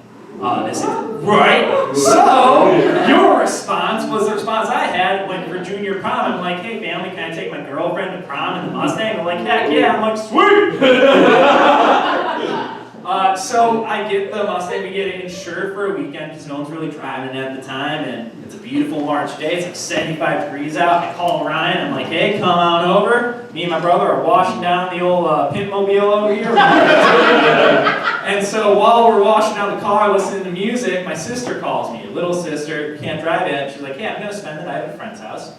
This is right. So your response was the response I had when for junior prom. I'm like, hey family, can I take my girlfriend to prom in the Mustang? They're like, heck yeah. I'm like, sweet. So I get the Mustang, we get it insured for a weekend because no one's really driving it at the time, and it's a beautiful March day, it's like 75 degrees out. I call Ryan, I'm like, hey, come on over. Me and my brother are washing down the old Pintmobile over here. And so while we're washing down the car, listening to music, my sister calls me, little sister, can't drive yet. She's like, hey, I'm going to spend the night at a friend's house.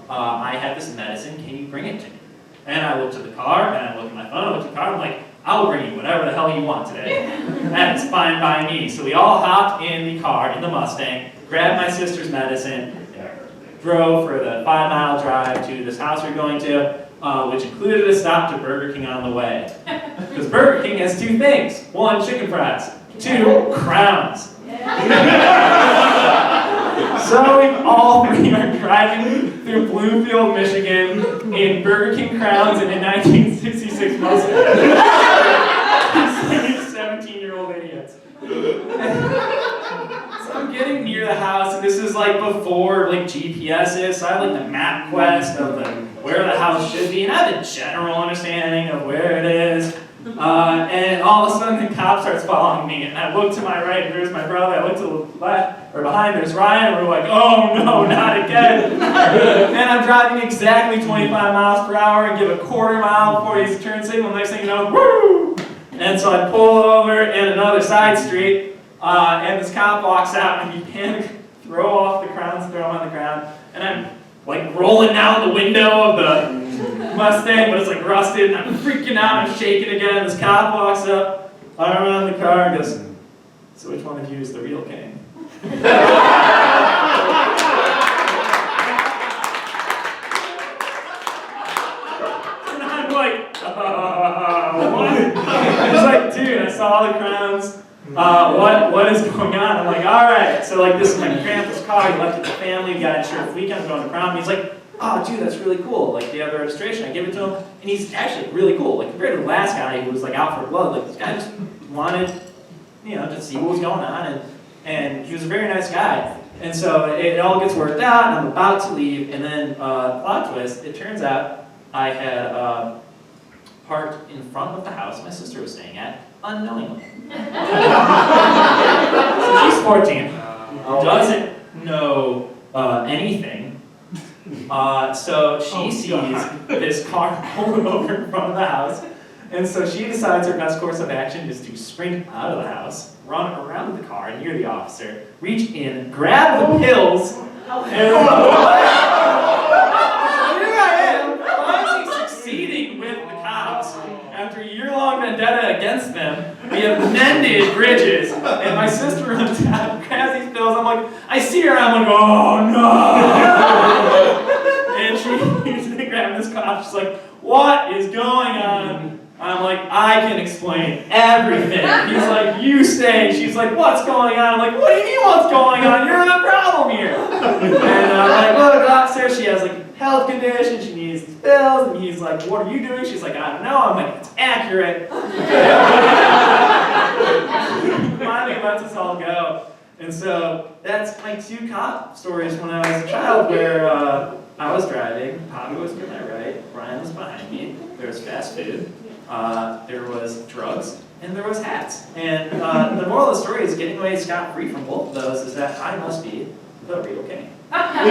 I have this medicine, can you bring it to me? And I looked at the car, and I looked at my phone, I looked at the car, I'm like, I'll bring you whatever the hell you want today. That's fine by me. So we all hopped in the car, in the Mustang, grabbed my sister's medicine, drove for the 5-mile drive to this house we're going to, which included a stop to Burger King on the way. Because Burger King has 2 things. 1, chicken fries. 2, crowns. So So we all three are driving through Bloomfield, Michigan in Burger King Crowns in a 1966 Mustang. These 17-year-old idiots. So I'm getting near the house, and this is like before like GPS is, so I have like the map quest of like where the house should be, and I have a general understanding of where it is. And all of a sudden the cop starts following me, and I look to my right, and there's my brother. I look to the left, or behind, there's Ryan, and we're like, oh no, not again. And I'm driving exactly 25 miles per hour and give a quarter mile before he turns signal. Next thing you know, woo! And so I pull over in another side street, and this cop walks out, and he panic throw off the crowns, throw them on the ground, and I'm like rolling down the window of the Mustang, but it's like rusted, and I'm freaking out, I'm shaking again. This cop walks up, arm around the car, and goes, so which one of you is the real king? And I'm like, what? He's like, dude, I saw the crowns. What is going on? I'm like, all right. So like, this is my grandpa's car. He left it to the family. We got insured for the weekend. I'm going to prom. He's like, oh, dude, that's really cool. Like, do you have the registration? I give it to him, and he's actually really cool. Like, compared to the last guy who was like out for blood, like this guy just wanted, to see what was going on, and he was a very nice guy. And so it all gets worked out, and I'm about to leave, and then plot twist. It turns out I had parked in front of the house my sister was staying at unknowingly. So she's 14, doesn't know anything. So she sees this car pulling over in front of the house, and so she decides her best course of action is to sprint out of the house, run around the car near the officer, reach in, grab the pills, and here I am, finally succeeding with the cops. After a year-long vendetta against them, we have mended bridges, and my sister runs out, grabs these pills. I'm like, I see her, I'm like, oh no! And she's grabbing this cop. She's like, what is going on? I'm like, I can explain everything. He's like, you stay. She's like, what's going on? I'm like, what do you mean what's going on? You're the problem here. And I'm like, look, officer, she has like a health condition. She needs these pills. And he's like, what are you doing? She's like, I don't know. I'm like, it's accurate. Finally lets us all go. And so that's my two cop stories when I was a child, where I was driving, Bobby was to my right, Brian was behind me, there was fast food, there was drugs, and there was hats. And the moral of the story is getting away scot-free from both of those is that I must be the real king. I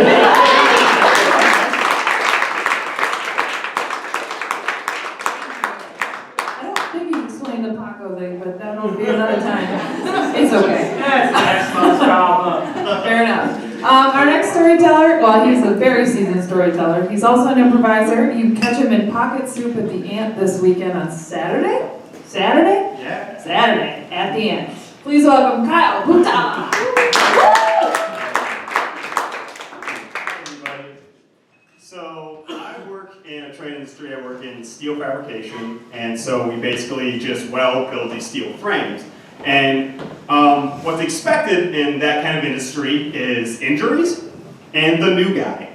don't think you explained the Paco thing, but that'll be another time. It's okay. That's next month's problem. Fair enough. Our next storyteller, well, he's a very seasoned storyteller. He's also an improviser. You can catch him in Pocket Soup at the Ant this weekend on Saturday? Saturday? Yeah. Saturday at the Ant. Please welcome Kyle Puta. Everybody. So I work in a trade industry. I work in steel fabrication, and so we basically just build these steel frames. And what's expected in that kind of industry is injuries and the new guy.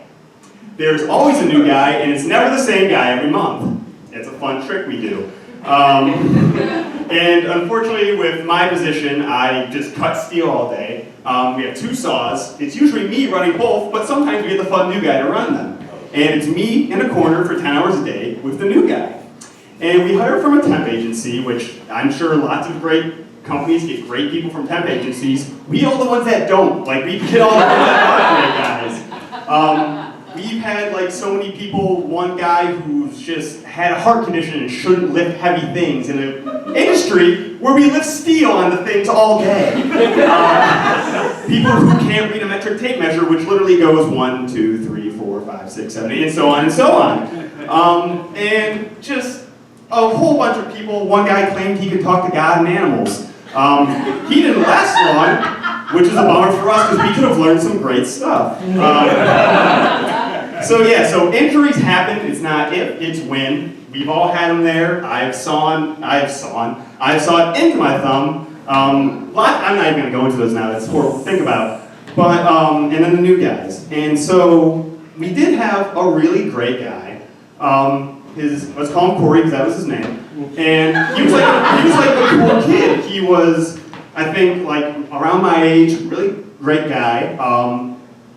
There's always a new guy, and it's never the same guy every month. It's a fun trick we do. And unfortunately, with my position, I just cut steel all day. We have two saws. It's usually me running both, but sometimes we get the fun new guy to run them. And it's me in a corner for 10 hours a day with the new guy. And we hire from a temp agency, which I'm sure lots of great companies get great people from temp agencies. We are the ones that don't. Like, we get all the great guys. We've had like so many people, one guy who's just had a heart condition and shouldn't lift heavy things in an industry where we lift steel on the things all day. People who can't read a metric tape measure, which literally goes 1, 2, 3, 4, 5, 6, 7, 8, and so on and so on. And just a whole bunch of people. One guy claimed he could talk to God and animals. He didn't last long, which is a bummer for us because we could have learned some great stuff. So injuries happen. It's not if, it's when. We've all had them there. I've sawed into my thumb. I'm not even going to go into those now. That's horrible to think about. But, and then the new guys. And so we did have a really great guy. Let's call him Corey because that was his name. And he was like a cool kid. He was, I think, like around my age, really great guy.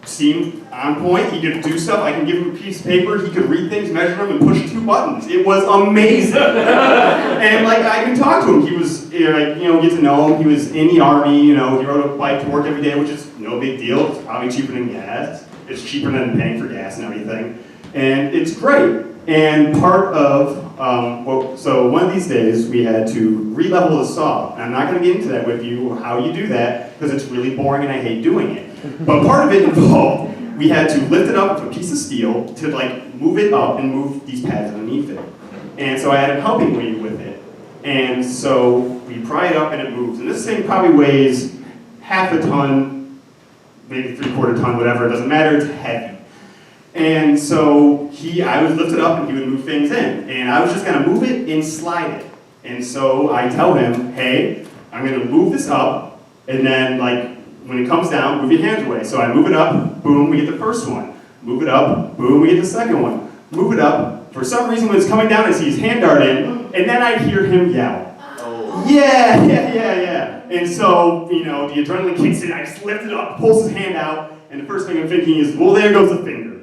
Seemed on point. He could do stuff. I can give him a piece of paper. He could read things, measure them, and push 2 buttons. It was amazing. And like I can talk to him. He was, get to know him. He was in the army. He rode a bike to work every day, which is no big deal. It's probably cheaper than gas. It's cheaper than paying for gas and everything. And it's great. And part of, so one of these days we had to re-level the saw. And I'm not going to get into that with you, how you do that, because it's really boring and I hate doing it. But part of it involved, we had to lift it up with a piece of steel to like move it up and move these pads underneath it. And so I had him helping me with it. And so we pry it up and it moves. And this thing probably weighs half a ton, maybe 3/4 ton, whatever, it doesn't matter, it's heavy. And so I would lift it up and he would move things in. And I was just gonna move it and slide it. And so I tell him, hey, I'm gonna move this up, and then like, when it comes down, move your hands away. So I move it up, boom, we get the first one. Move it up, boom, we get the second one. Move it up. For some reason, when it's coming down, I see his hand dart in, and then I hear him yell. Oh. Yeah. And so, the adrenaline kicks in, I just lift it up, pulls his hand out, and the first thing I'm thinking is, well, there goes the finger.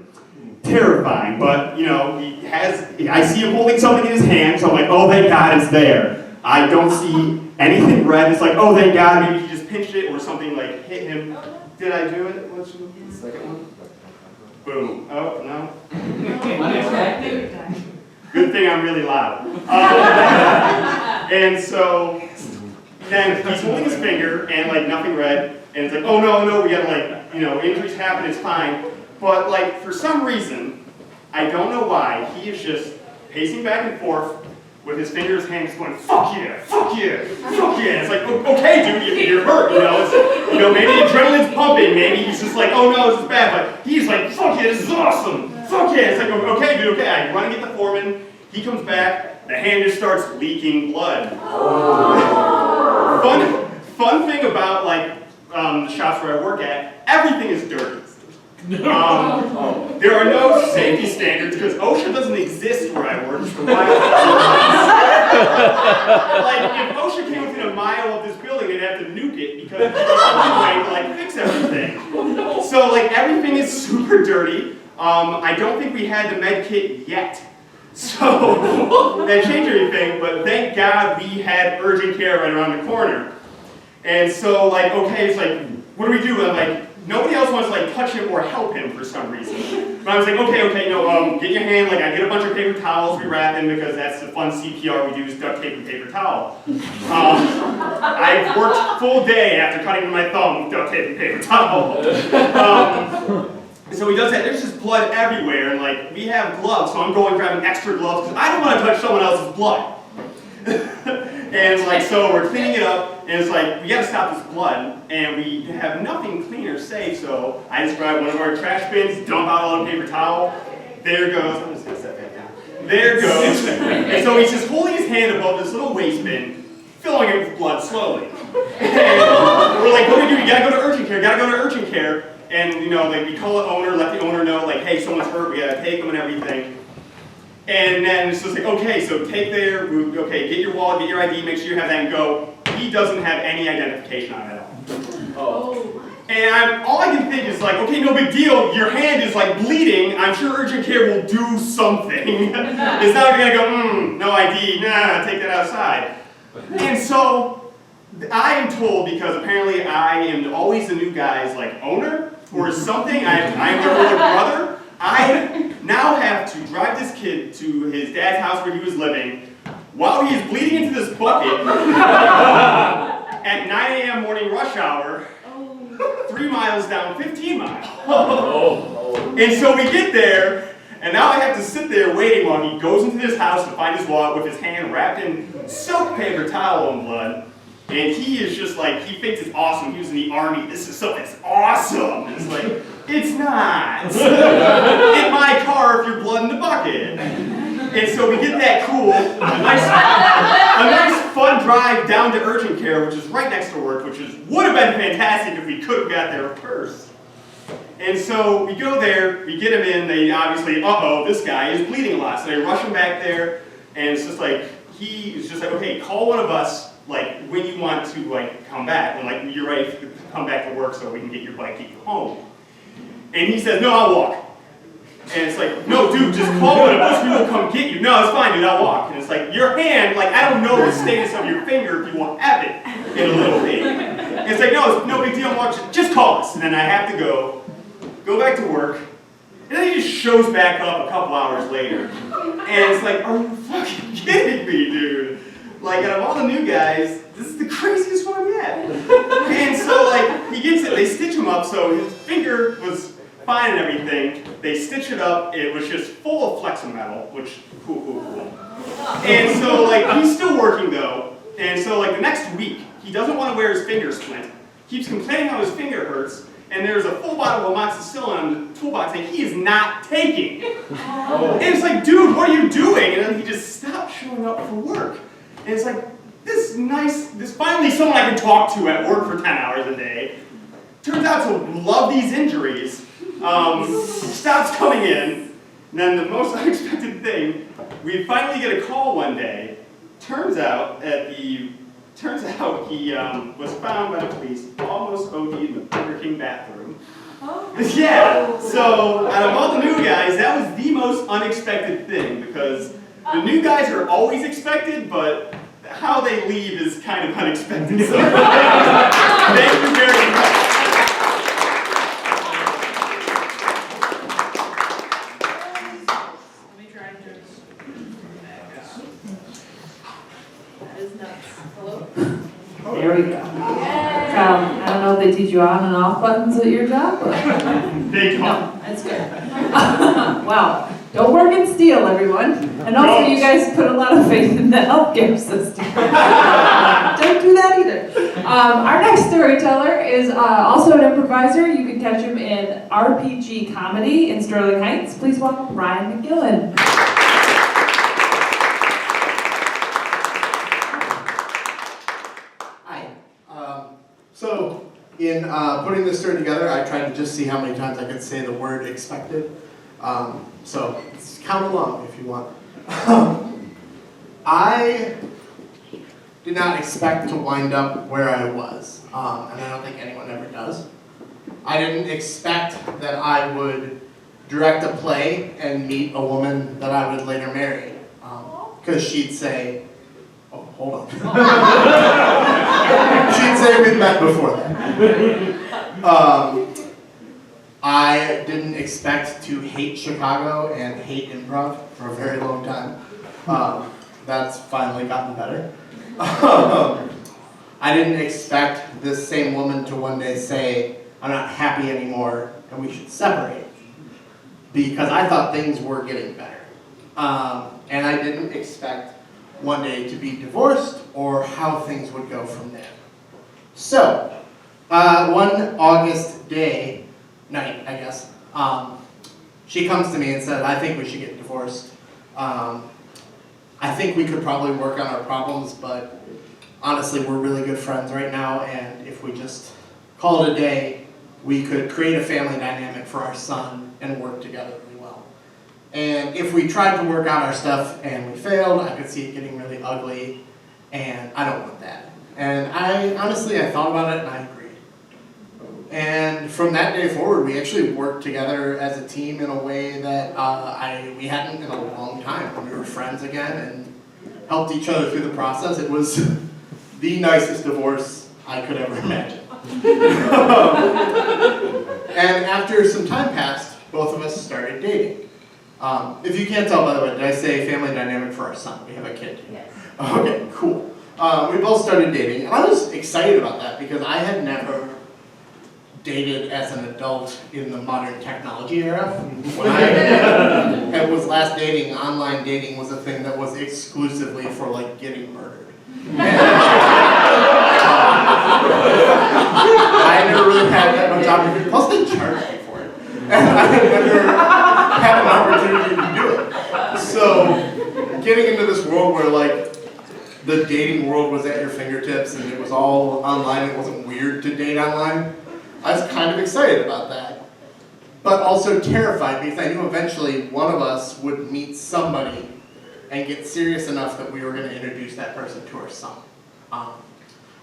Terrifying, but, I see him holding something in his hand, so I'm like, oh, thank God it's there. I don't see anything red. It's like, oh, thank God, maybe he just pinched it or something like hit him. Did I do it? What's the second one? Boom. Oh, no. Good thing I'm really loud. And so then he's holding his finger and like nothing red, and it's like, oh no, we gotta injuries happen, it's fine. But like for some reason, I don't know why, he is just pacing back and forth with his finger in his hand, just going, fuck yeah. It's like, okay, dude, you're hurt, maybe adrenaline's pumping, maybe he's just like, oh no, this is bad, but he's like, fuck yeah, this is awesome, fuck yeah. It's like, okay, dude, okay. I run and get the foreman, he comes back, the hand just starts leaking blood. Fun thing about the shops where I work at, everything is dirty. There are no safety standards because OSHA doesn't exist where I work. It's a mile. If OSHA came within a mile of this building, they'd have to nuke it because there's no way to fix everything. So everything is super dirty. I don't think we had the med kit yet. So that changed everything, but thank God we had urgent care right around the corner. And so okay, it's what do we do? I'm like, nobody else wants to touch him or help him for some reason. But I was like, okay, no, get your hand, I get a bunch of paper towels, we wrap him because that's the fun CPR we do is duct tape and paper towel. I've worked full day after cutting my thumb with duct tape and paper towel. So he does that, there's just blood everywhere, and we have gloves, so I'm going grabbing extra gloves because I don't want to touch someone else's blood. And so we're cleaning it up, and it's we gotta stop this blood, and we have nothing clean or safe, so I just grab one of our trash bins, dump out all the paper towel, there goes, I'm just gonna set that down, there goes, and so he's just holding his hand above this little waste bin, filling it with blood slowly. And we're like, what do we do? You gotta go to urgent care, and we call the owner, let the owner know, hey, someone's hurt, we gotta take them and everything. And then it's just okay, so take get your wallet, get your ID, make sure you have that and go. He doesn't have any identification on it at all. Oh. And all I can think is okay, no big deal, your hand is bleeding, I'm sure urgent care will do something. It's not gonna go, no ID, nah, take that outside. And so, I am told, because apparently I am always the new guy's owner, or something, I am their older brother, I now have to drive this kid to his dad's house where he was living while he is bleeding into this bucket at 9 a.m. morning rush hour, 3 miles down 15 miles. And so we get there, and now I have to sit there waiting while he goes into this house to find his wallet with his hand wrapped in silk paper towel and blood. And he is just he thinks it's awesome. He was in the army. This is something that's awesome. And it's it's not. In my car if you're blood in the bucket. And so we get that cool, a nice fun drive down to urgent care, which is right next to work, would have been fantastic if we could have got there first. And so we go there, we get him in, they obviously, this guy is bleeding a lot. So they rush him back there, and it's just like, he is just like, okay, call one of us, like, when you want to, like, come back, when, like, you're ready to come back to work so we can get your bike, get you home. And he says, no, I'll walk. And it's like, no, dude, just call one of us, we will come get you. No, it's fine, dude, I'll walk. And it's like, your hand, like, I don't know the status of your finger if you will have it in a little bit. And it's like, no, it's no big deal, walk, just call us. And then I have to go back to work, and then he just shows back up a couple hours later. And it's like, are you fucking kidding me, dude? Like, out of all the new guys, this is the craziest one yet. And so, like, he gets it, they stitch him up, so his finger was fine and everything. They stitch it up, it was just full of flexometal, which, cool. And so, like, he's still working, though. And so, like, the next week, he doesn't want to wear his finger splint, keeps complaining how his finger hurts, and there's a full bottle of amoxicillin in the toolbox that he is not taking. And it's like, dude, what are you doing? And then he just stopped showing up for work. And it's like, this finally someone I can talk to at work for 10 hours a day, turns out to love these injuries, stops coming in, and then the most unexpected thing, we finally get a call one day. Turns out he was found by the police almost OD'd in the Burger King bathroom. Yeah, so out of all the new guys, that was the most unexpected thing, because the new guys are always expected, but how they leave is kind of unexpected. So thank you very much. Let me try and do this. That is nuts. Hello? There we go. I don't know if they teach you on and off buttons at your job, but Big no, hug. that's good. Wow. Don't work in steel, everyone. And also, you guys put a lot of faith in the healthcare system. Don't do that either. Our next storyteller is also an improviser. You can catch him in RPG comedy in Sterling Heights. Please welcome Ryan McGillen. Hi. So, in putting this story together, I tried to just see how many times I could say the word expected. So, count along if you want. I did not expect to wind up where I was, and I don't think anyone ever does. I didn't expect that I would direct a play and meet a woman that I would later marry, because she'd say, oh, hold on. She'd say we'd met before that. I didn't expect to hate Chicago and hate improv for a very long time. That's finally gotten better. I didn't expect this same woman to one day say, I'm not happy anymore and we should separate, because I thought things were getting better. And I didn't expect one day to be divorced or how things would go from there. So, one August night, I guess, she comes to me and said, I think we should get divorced. I think we could probably work on our problems, but honestly, we're really good friends right now, and if we just call it a day, we could create a family dynamic for our son and work together really well. And if we tried to work out our stuff and we failed, I could see it getting really ugly, and I don't want that. And I thought about it and I agreed. And from that day forward, we actually worked together as a team in a way that we hadn't in a long time. We were friends again and helped each other through the process. It was the nicest divorce I could ever imagine. And after some time passed, both of us started dating. If you can't tell, by the way, did I say family dynamic for our son? We have a kid. Yes. Okay, cool. We both started dating, and I was excited about that because I had never dated as an adult in the modern technology era. When I was last dating, online dating was a thing that was exclusively for like getting murdered. I never really had that much opportunity. Plus, they charged me for it, and I had never had an opportunity to do it. So, getting into this world where like the dating world was at your fingertips and it was all online, it wasn't weird to date online, I was kind of excited about that. But also terrified because I knew eventually one of us would meet somebody and get serious enough that we were going to introduce that person to our son.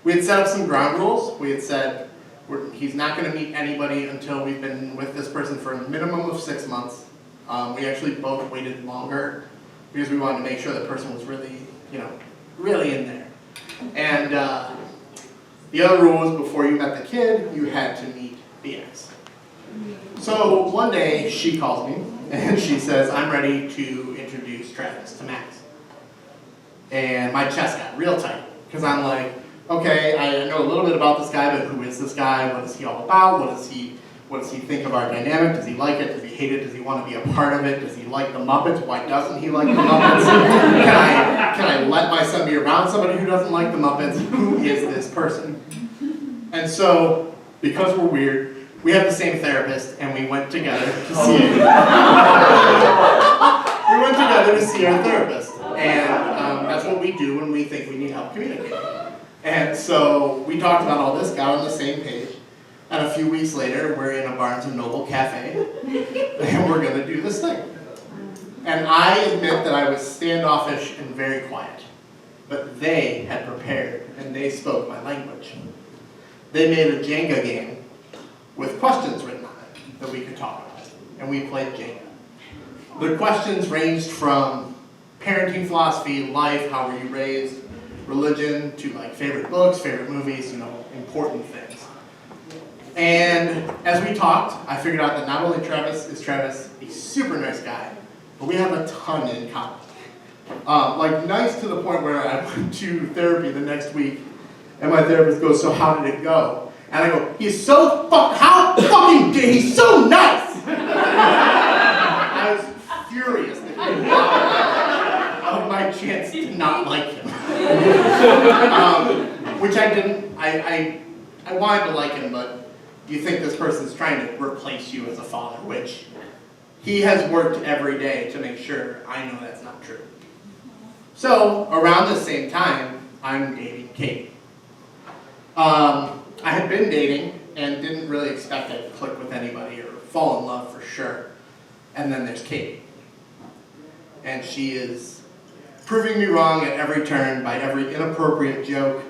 We had set up some ground rules. We had said he's not going to meet anybody until we've been with this person for a minimum of 6 months. We actually both waited longer because we wanted to make sure the person was really, really in there. And the other rule was before you met the kid, you had to meet the ex. So one day she calls me and she says, I'm ready to introduce Travis to Max. And my chest got real tight because I'm like, okay, I know a little bit about this guy, but who is this guy? What is he all about? What does he think of our dynamic? Does he like it? Does he hate it? Does he want to be a part of it? Does he like the Muppets? Why doesn't he like the Muppets? Can I let my son be around somebody who doesn't like the Muppets? Who is this person? And so, because we're weird, we have the same therapist, and we went together to see it. We went together to see our therapist, and that's what we do when we think we need help communicating. And so we talked about all this, got on the same page, and a few weeks later, we're in a Barnes & Noble cafe, and we're going to do this thing. And I admit that I was standoffish and very quiet, but they had prepared, and they spoke my language. They made a Jenga game with questions written on it that we could talk about, and we played Jenga. The questions ranged from parenting philosophy, life, how were you raised, religion, to like favorite books, favorite movies, important things. And as we talked, I figured out that not only is Travis a super nice guy, but we have a ton in common. Nice to the point where I went to therapy the next week, and my therapist goes, so how did it go? And I go, he's so he's so nice! I was furious that he robbed my chance to not like him. Which I didn't, I wanted to like him, but you think this person's trying to replace you as a father, which he has worked every day to make sure I know that's not true. So, around the same time, I'm dating Kate. I had been dating and didn't really expect to click with anybody or fall in love for sure. And then there's Kate. And she is proving me wrong at every turn by every inappropriate joke,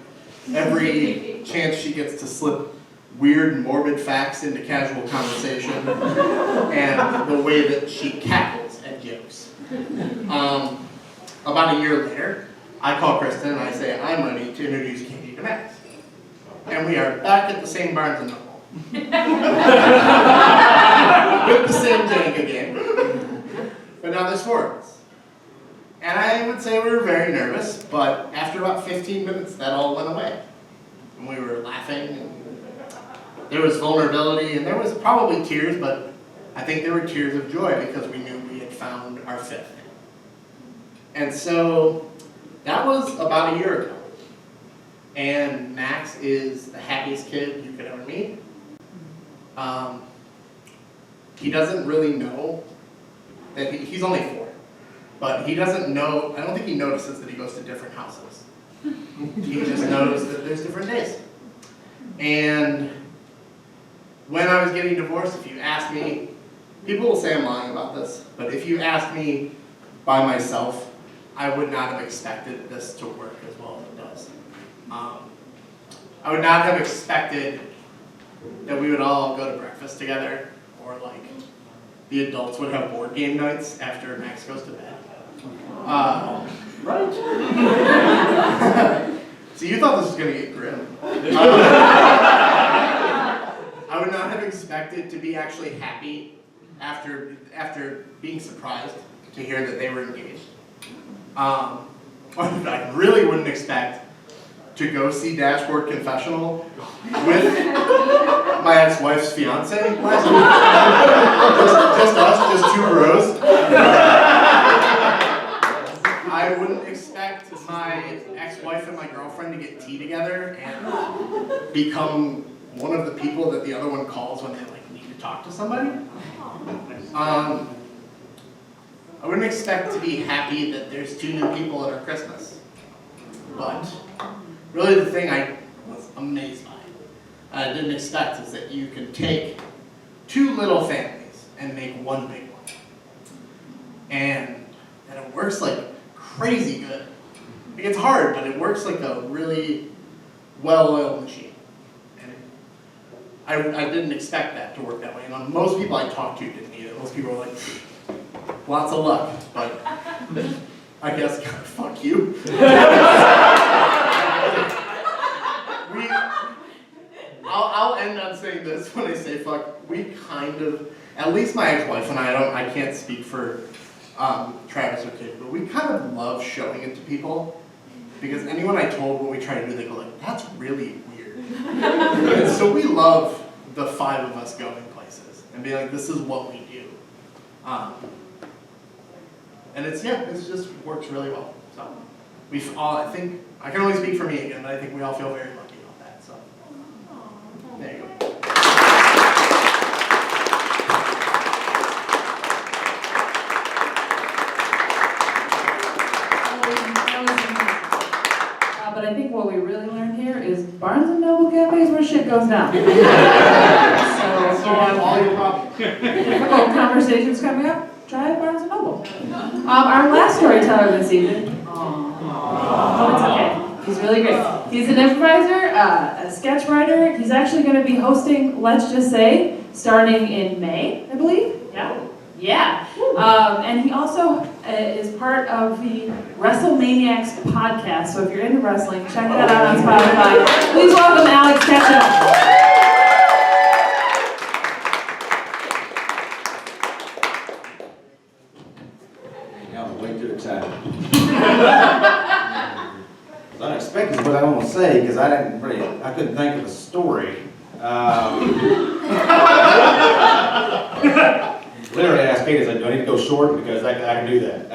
every chance she gets to slip weird, morbid facts into casual conversation, and the way that she cackles at jokes. About a year later, I call Kristen and I say, I'm ready to introduce Katie to Max. And we are back at the same Barnes & Noble. With the same Jenga game. But now there's 4 of us. And I would say we were very nervous, but after about 15 minutes, that all went away. And we were laughing, and there was vulnerability, and there was probably tears, but I think there were tears of joy because we knew we had found our fit. And so that was about a year ago. And Max is the happiest kid you could ever meet. He doesn't really know that he's only 4, but he doesn't know, I don't think he notices that he goes to different houses. He just knows that there's different days. And when I was getting divorced, if you ask me, people will say I'm lying about this, but if you ask me by myself, I would not have expected this to work as well as it does. I would not have expected that we would all go to breakfast together, or like the adults would have board game nights after Max goes to bed. Right? So you thought this was going to get grim. I would not have expected to be actually happy after being surprised to hear that they were engaged. I really wouldn't expect to go see Dashboard Confessional with my ex-wife's fiance last week. Just us, just 2 bros. I wouldn't expect my ex-wife and my girlfriend to get tea together and become one of the people that the other one calls when they need to talk to somebody. I wouldn't expect to be happy that there's 2 new people at our Christmas. But really the thing I was amazed by, I didn't expect, is that you can take two little families and make one big one. And it works like crazy good. Like, it's hard, but it works like a really well-oiled machine. And I didn't expect that to work that way. And most people I talked to didn't either. Most people were like, lots of luck, but I guess fuck you. I'll end on saying this when I say fuck. We kind of, at least my ex-wife and I can't speak for Travis or Kate, but we kind of love showing it to people, because anyone I told what we try to do, they go like, that's really weird. And so we love the five of us going places and being like, this is what we do. And it's just works really well. So we've all, I think, I can only speak for me again, but I think we all feel very lucky about that. So there you go. But I think what we really learned here is Barnes and Noble Cafe is where shit goes down. So if you have all your problems. difficult conversations coming up, try Barnes and Noble. Our last storyteller this evening. Oh, it's okay. He's really great. He's an improviser, a sketch writer. He's actually going to be hosting Let's Just Say starting in May, I believe. Yeah. Yeah. And he also is part of the WrestleManiacs podcast. So if you're into wrestling, check that out on Spotify. Please welcome Alex Ketchum. I'm way too excited. It's unexpected what I want to say, because I couldn't think of a story. Literally asked Kate, I said, do I need to go short? Because I can do that.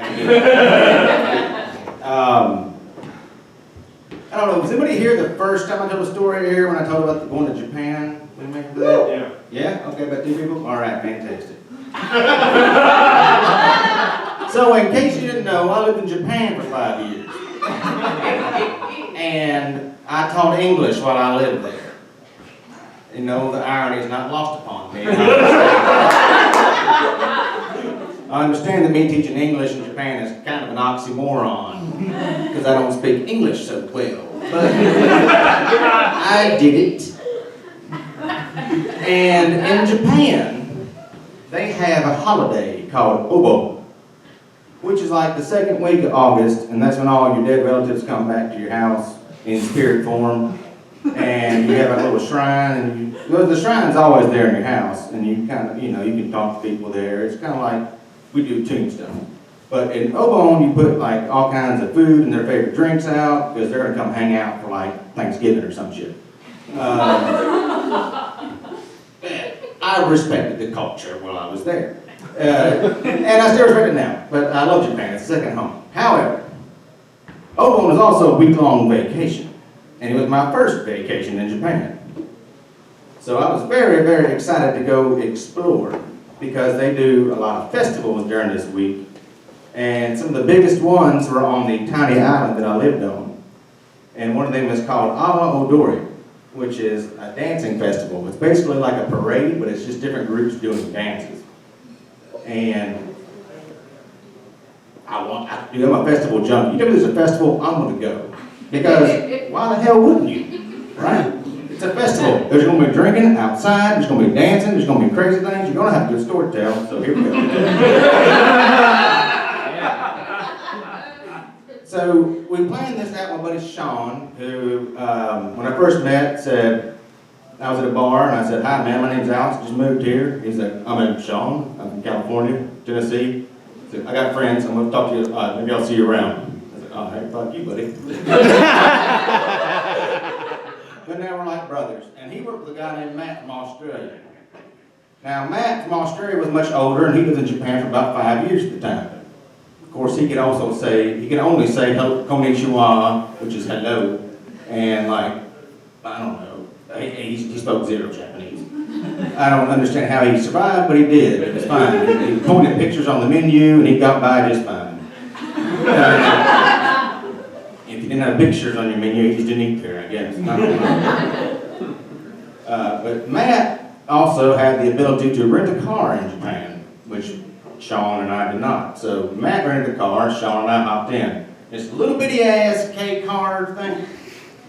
I don't know, was anybody here the first time I told a story here when I told about going to Japan? Remember that? Yeah. Yeah? Okay, about 2 people? All right, fantastic. So in case you didn't know, I lived in Japan for 5 years. And I taught English while I lived there. You know, the irony is not lost upon me. I understand that me teaching English in Japan is kind of an oxymoron, because I don't speak English so well. But I did it. And in Japan, they have a holiday called Obo, which is like the second week of August, and that's when all your dead relatives come back to your house in spirit form. And you have a little shrine, and the shrine's always there in your house, and you kind of, you can talk to people there. It's kind of like we do Tombstone. But in Obon, you put like all kinds of food and their favorite drinks out, because they're going to come hang out for like Thanksgiving or some shit. I respected the culture while I was there. And I still respect it now, but I love Japan. It's a second home. However, Obon is also a week-long vacation. And it was my first vacation in Japan. So I was very, very excited to go explore, because they do a lot of festivals during this week. And some of the biggest ones were on the tiny island that I lived on. And one of them is called Awa Odori, which is a dancing festival. It's basically like a parade, but it's just different groups doing dances. And I'm a festival junkie. You know there's a festival, I'm going to go. Because why the hell wouldn't you, right? It's a festival. There's going to be drinking outside, there's going to be dancing, there's going to be crazy things. You're going to have a good story to tell, so here we go. So we planned this out with my buddy Sean, who, when I first met, said, I was at a bar, and I said, hi man, my name's Alex, just moved here. He's like, I'm Sean, I'm from California, Tennessee. I said, I got friends, I'm going to talk to you, maybe I'll see you around. Oh, hey, fuck you, buddy. But now we're like brothers. And he worked with a guy named Matt from Australia. Now, Matt from Australia was much older, and he was in Japan for about 5 years at the time. Of course, he could only say konnichiwa, which is hello, and like, I don't know, he spoke zero Japanese. I don't understand how he survived, but he did. It was fine. He pointed pictures on the menu, and he got by just fine. If you didn't have pictures on your menu, you just didn't eat there, I guess. But Matt also had the ability to rent a car in Japan, which Sean and I did not. So Matt rented a car, Sean and I hopped in. This little bitty ass K car thing.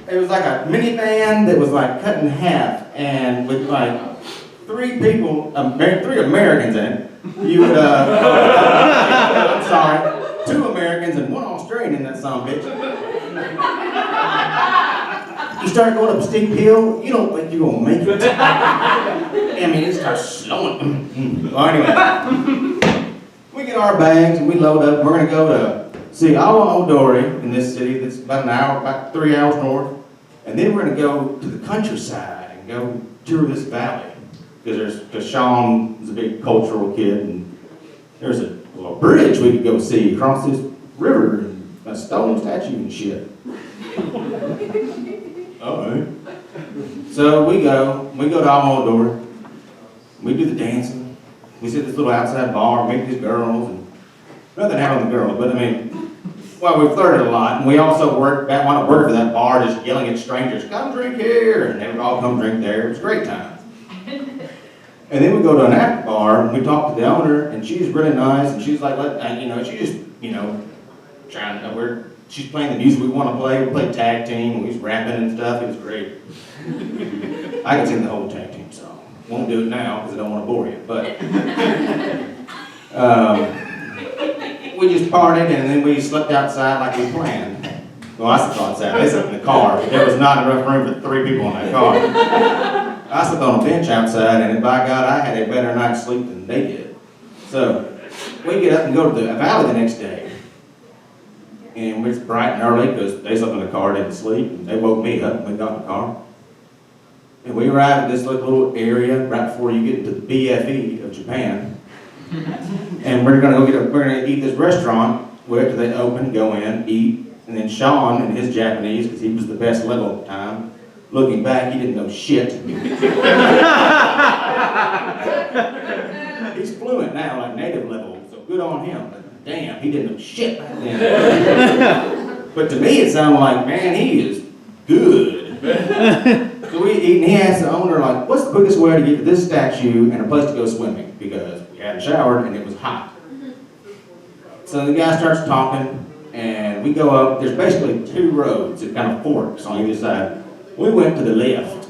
It was like a minivan that was like cut in half, and with like three Americans in it. You would, I'm sorry, 2 Americans and 1 Australian in that son of a bitch. You start going up a steep hill, you don't think you're gonna make it. I mean, it starts slowing. Well, anyway, we get our bags and we load up. We're gonna go to see Awa Odori in this city that's about 3 hours north. And then we're gonna go to the countryside and go tour this valley. Because Sean is a big cultural kid, and there's a bridge we could go see across this river, and a stone statue and shit. Alright. So we go to Amador, we do the dancing, we sit at this little outside bar, meet these girls, and nothing happened with the girls, but I mean, well, we flirted a lot, and we also wound up working for that bar, just yelling at strangers, come drink here, and they would all come drink there. It was a great time. And then we go to an after bar, and we talk to the owner, and she's really nice, and she's like, she's playing the music we want to play. We played tag team, and we was rapping and stuff. It was great. I can sing the whole tag team song. Won't do it now, because I don't want to bore you, but we just partied, and then we slept outside like we planned. Well, I slept outside. They slept in the car. There was not enough room for 3 people in that car. I slept on a bench outside, and by God, I had a better night's sleep than they did. So, we get up and go to the valley the next day. And it's bright and early, because they slept in the car, didn't sleep, and they woke me up, and we got in the car. And we arrived at this little area right before you get into the BFE of Japan. And we're gonna eat this restaurant. Wait till they open, go in, eat, and then Sean and his Japanese, because he was the best level at the time. Looking back, he didn't know shit. He's fluent now, like native level, so good on him. But damn, he didn't know shit back then. But to me, it sounded like, man, he is good. So we eat, and he asked the owner, like, what's the quickest way to get to this statue and a place to go swimming? Because we hadn't showered and it was hot. So the guy starts talking, and we go up. There's basically 2 roads. It kind of forks on either side. We went to the left.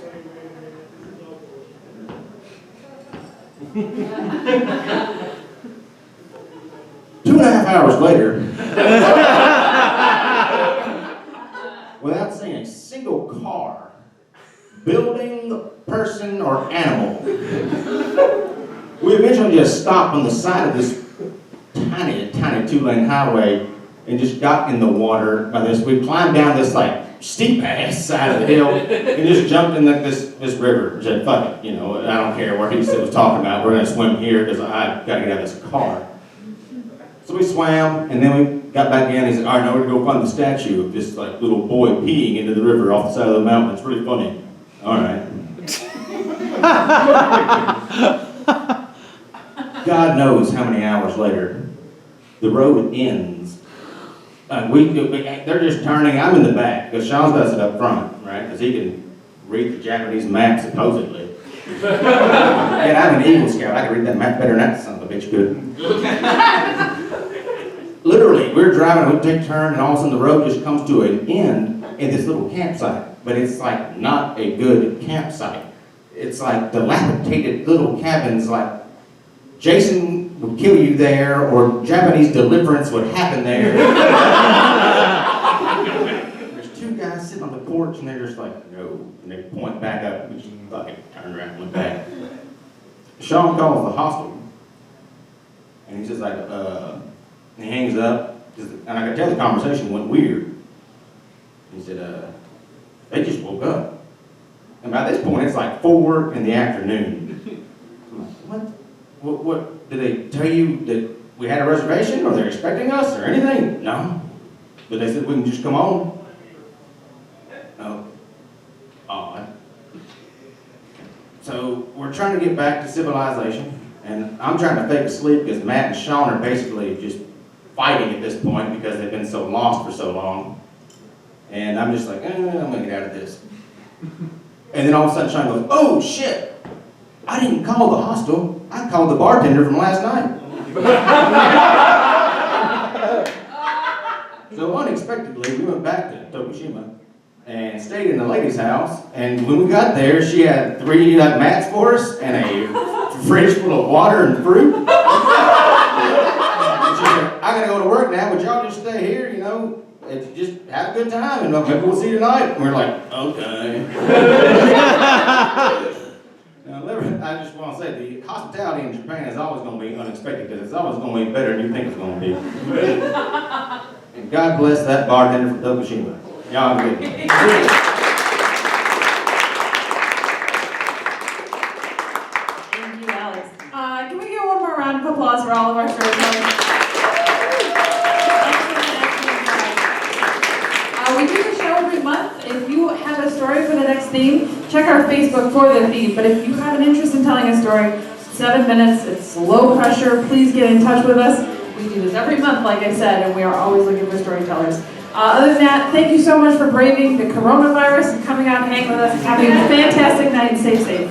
2.5 hours later, without seeing a single car, building, person, or animal, we eventually just stopped on the side of this tiny 2-lane highway and just got in the water by this. We climbed down this like steep ass side of the hill and just jumped in this river. Said, fuck it, I don't care what he was talking about. We're gonna swim here because I gotta get out of this car. So we swam, and then we got back in. He said, all right, now we're gonna go find the statue of this like little boy peeing into the river off the side of the mountain. It's really funny. All right. God knows how many hours later, the road ends. They're just turning. I'm in the back because Sean's got to sit up front, right? Because he can read the Japanese map supposedly. And I'm an Eagle Scout. I can read that map better than that son of a bitch could. Literally, we're driving, we take a turn, and all of a sudden the road just comes to an end in this little campsite. But it's like not a good campsite. It's like dilapidated little cabins, like Jason would kill you there, or Japanese deliverance would happen there. There's 2 guys sitting on the porch, and they're just like, no. And they point back up, and just fucking turn around and look back. Sean calls the hostel, and he's just like, and he hangs up, and I could tell the conversation went weird. He said, they just woke up. And by this point, it's like 4 in the afternoon. I'm like, what, did they tell you that we had a reservation, or they're expecting us, or anything? No. But they said we can just come on. Oh, odd. So we're trying to get back to civilization, and I'm trying to fake asleep because Matt and Sean are basically just fighting at this point because they've been so lost for so long. And I'm just like, I'm gonna get out of this. And then all of a sudden Sean goes, oh shit, I didn't call the hostel, I called the bartender from last night. So unexpectedly, we went back to Tokushima and stayed in the lady's house. And when we got there, she had 3 mats for us and a fridge full of water and fruit. And she said, I gotta go to work now, but y'all just stay here, you know, and just have a good time, and maybe we'll see you tonight. And we're like, okay. Now, I just want to say, the hospitality in Japan is always going to be unexpected, because it's always going to be better than you think it's going to be. And God bless that bartender from Tokushima. Y'all have a good one. Thank you, Alex. Can we get one more round of applause for all of our storytellers? We do the show every month. If you have a story for the next theme, check our Facebook for the theme. But if you have an interest in telling a story, 7 minutes, it's low pressure. Please get in touch with us. We do this every month, like I said, and we are always looking for storytellers. Other than that, thank you so much for braving the coronavirus and coming out and hanging with us. Having a fantastic night and stay safe.